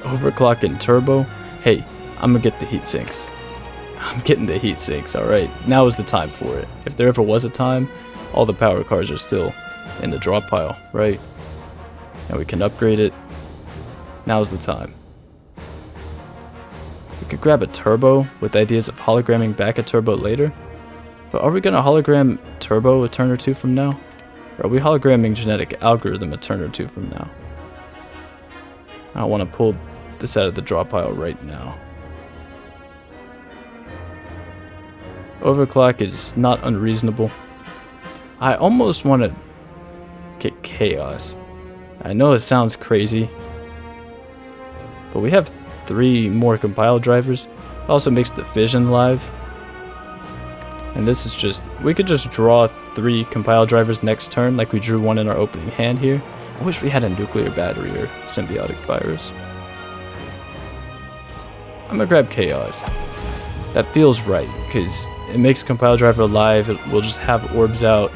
Speaker 1: Overclock and turbo. Hey, I'm gonna get the heat sinks. I'm getting the heat sinks, alright. Now is the time for it. If there ever was a time, all the power cards are still in the drop pile, right? And we can upgrade it. Now's the time. We could grab a turbo with ideas of hologramming back a turbo later. But are we gonna hologram turbo a turn or two from now? Or are we hologramming genetic algorithm a turn or two from now? I don't want to pull this out of the draw pile right now. Overclock is not unreasonable. I almost want to get Chaos. I know it sounds crazy, but we have 3 more compile drivers. It also makes the fission live. And this is just, we could just draw 3 compile drivers next turn like we drew one in our opening hand here. I wish we had a nuclear battery or symbiotic virus. I'm gonna grab Chaos. That feels right, because it makes Compile Driver alive, we'll just have orbs out,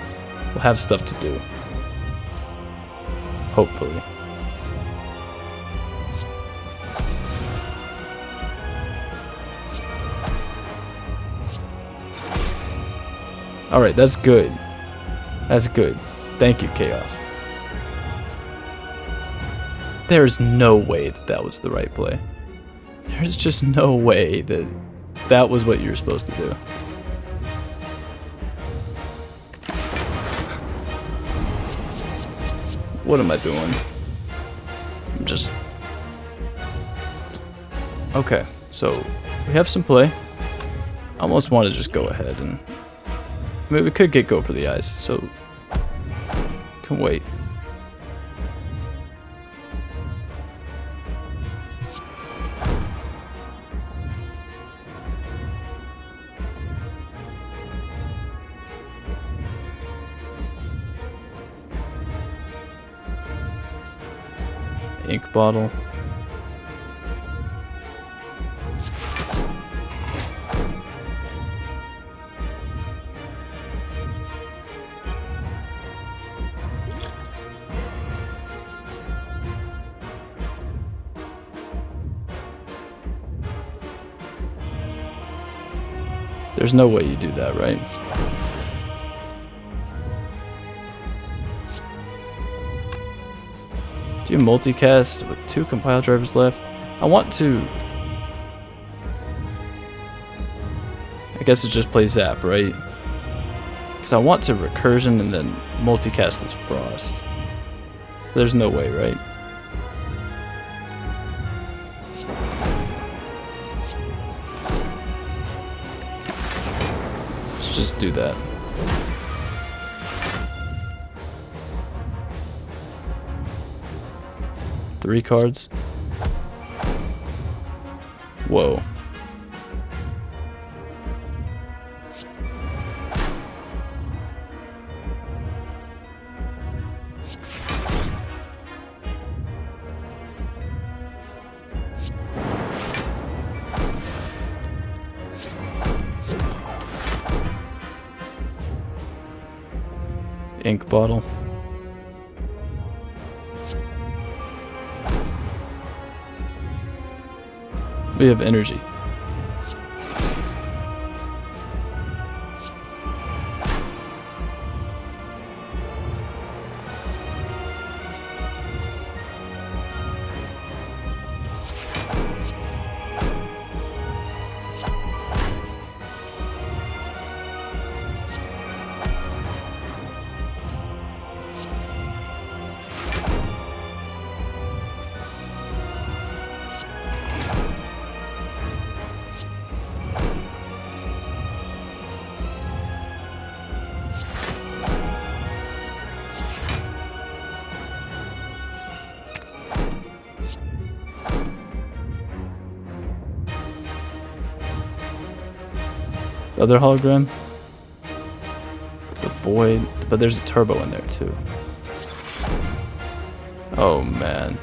Speaker 1: we'll have stuff to do. Hopefully. Alright, that's good. That's good. Thank you, Chaos. There's no way that that was the right play. There's just no way that that was what you were supposed to do. What am I doing? I'm just... Okay, so we have some play. I almost want to just go ahead and... I mean, we could get Go for the Eyes, so can wait. Ink bottle. There's no way you do that, right? Do you multicast with 2 compile drivers left? I want to... I guess it just plays Zap, right? Because I want to recursion and then multicast this Frost. There's no way, right? Let's just do that. Three cards. Whoa. Ink bottle. We have energy. The other hologram? The void, but there's a turbo in there too. Oh man.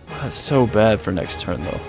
Speaker 1: That's so bad for next turn though.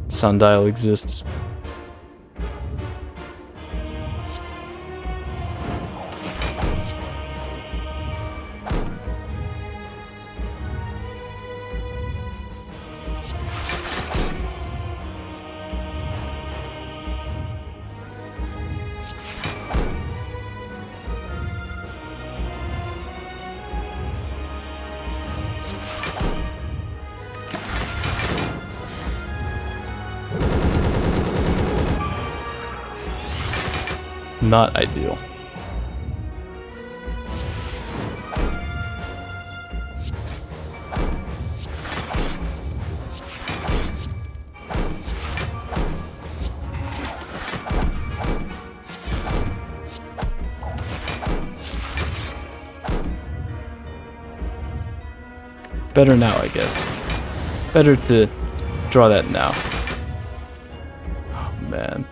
Speaker 1: Sundial exists. Not ideal. Better now, I guess. Better to draw that now. Oh, man.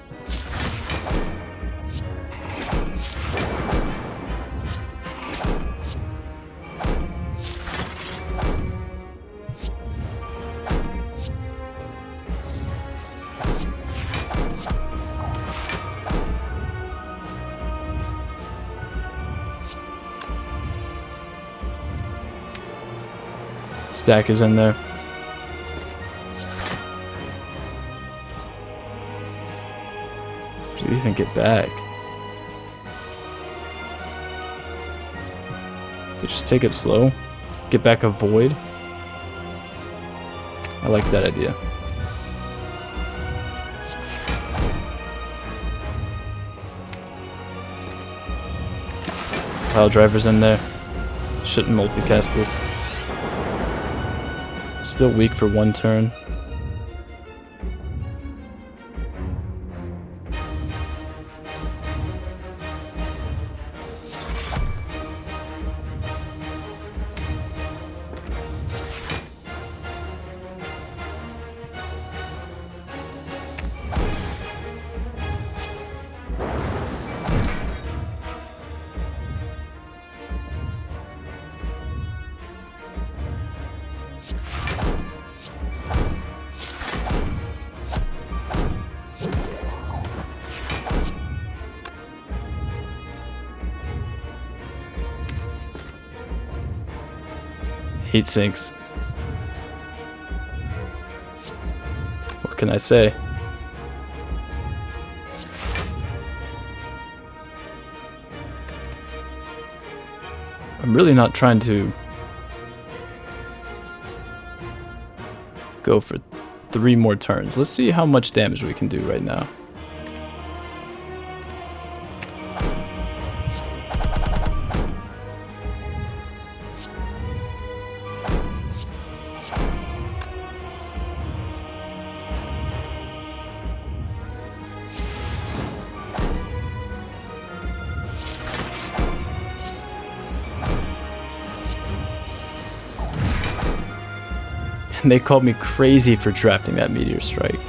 Speaker 1: Stack is in there. Do you even get back? You just take it slow. Get back a void. I like that idea. Pile driver's in there. Shouldn't multicast this. Still weak for 1 turn. Heat sinks. What can I say? I'm really not trying to go for 3 more turns. Let's see how much damage we can do right now. And they called me crazy for drafting that Meteor Strike.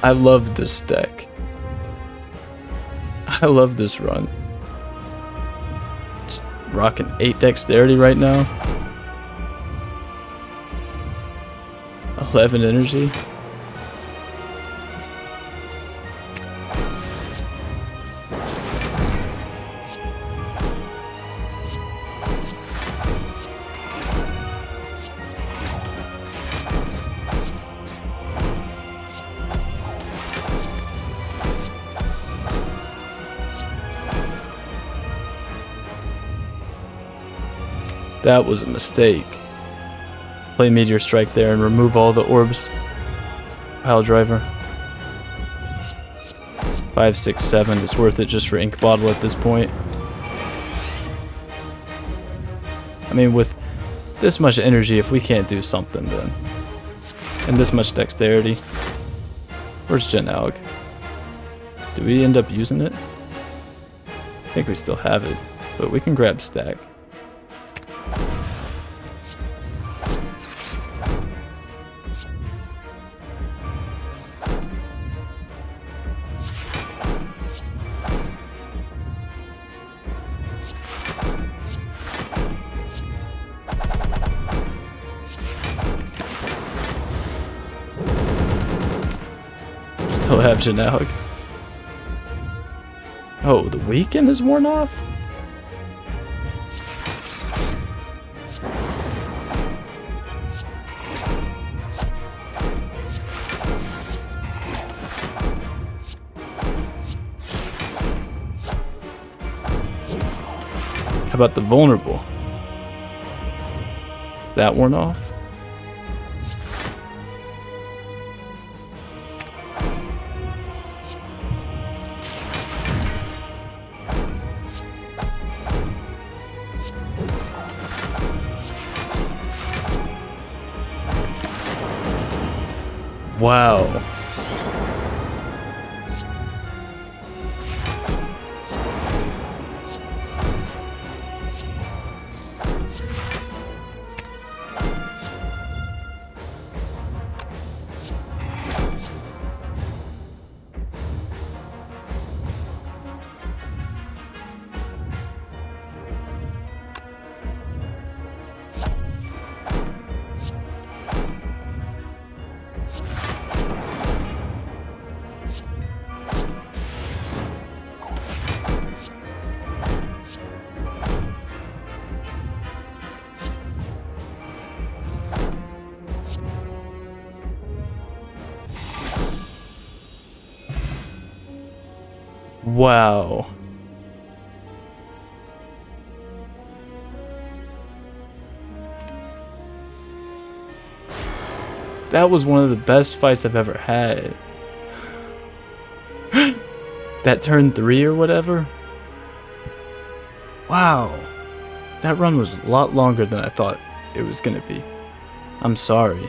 Speaker 1: I love this deck. I love this run. Just rocking 8 dexterity right now. 11 energy. That was a mistake. Let's play Meteor Strike there and remove all the orbs. Pile driver. 5, 6, 7. It's worth it just for Ink Bottle at this point. I mean, with this much energy, if we can't do something, then. And this much dexterity. Where's Neow? Did we end up using it? I think we still have it, but we can grab stack. Still have Neow. Oh, the weekend is worn off? How about the vulnerable? That worn off? Wow. Wow. That was one of the best fights I've ever had. That turn 3 or whatever? Wow. That run was a lot longer than I thought it was gonna be. I'm sorry.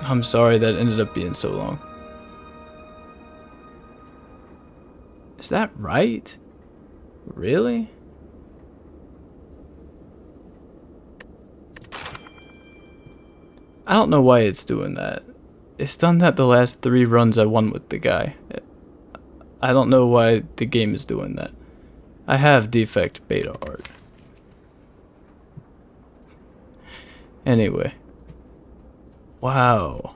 Speaker 1: I'm sorry that ended up being so long. Is that right? Really? I don't know why it's doing that. It's done that the last 3 runs I won with the guy. I don't know why the game is doing that. I have Defect beta art. Anyway. Wow.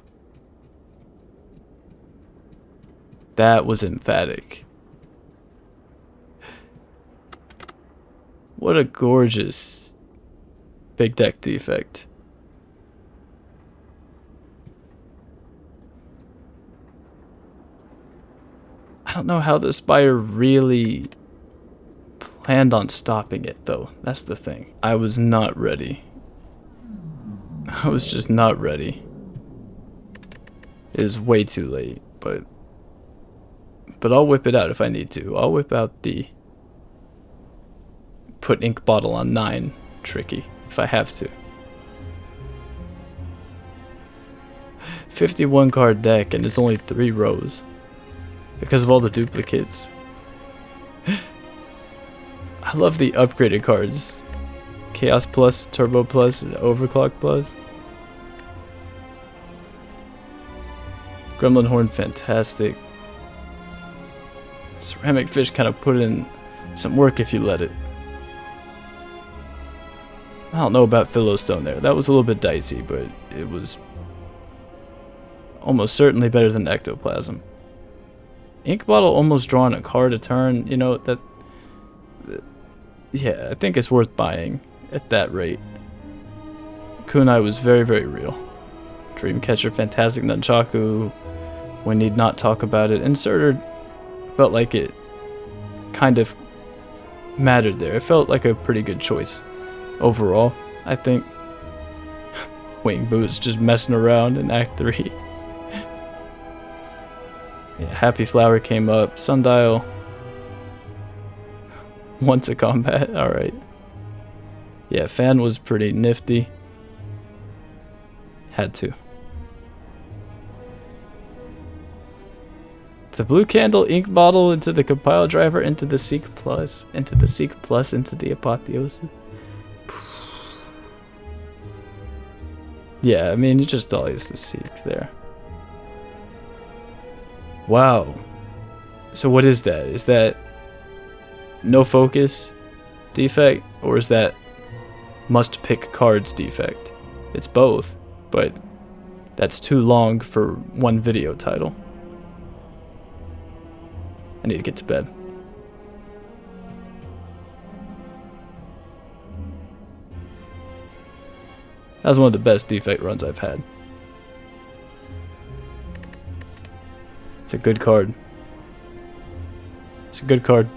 Speaker 1: That was emphatic. What a gorgeous big deck Defect. I don't know how the Spire really planned on stopping it, though. That's the thing. I was not ready. I was just not ready. It is way too late, but I'll whip it out if I need to. I'll whip out the put ink bottle on 9 tricky if I have to. 51 card deck and it's only 3 rows. Because of all the duplicates. I love the upgraded cards. Chaos Plus, Turbo Plus, and Overclock Plus. Gremlin Horn, fantastic. Ceramic Fish kind of put in some work if you let it. I don't know about Philostone there. That was a little bit dicey, but it was almost certainly better than Ectoplasm. Ink Bottle almost drawing a card a turn, you know, that... Yeah, I think it's worth buying at that rate. Kunai was very, very real. Dreamcatcher, fantastic. Nunchaku, we need not talk about it. Inserter felt like it kind of mattered there. It felt like a pretty good choice overall, I think. Wing Boots just messing around in Act 3. Yeah, Happy Flower came up. Sundial. Once a combat. Alright. Yeah, Fan was pretty nifty. Had to. The blue candle, ink bottle into the compile driver, into the Seek Plus, into the Seek Plus, into the Apotheosis. Yeah, I mean, you just always the Seek there. Wow. So what is that? Is that no focus defect? Or is that must pick cards defect? It's both, but that's too long for one video title. I need to get to bed. That was one of the best defect runs I've had. It's a good card. It's a good card.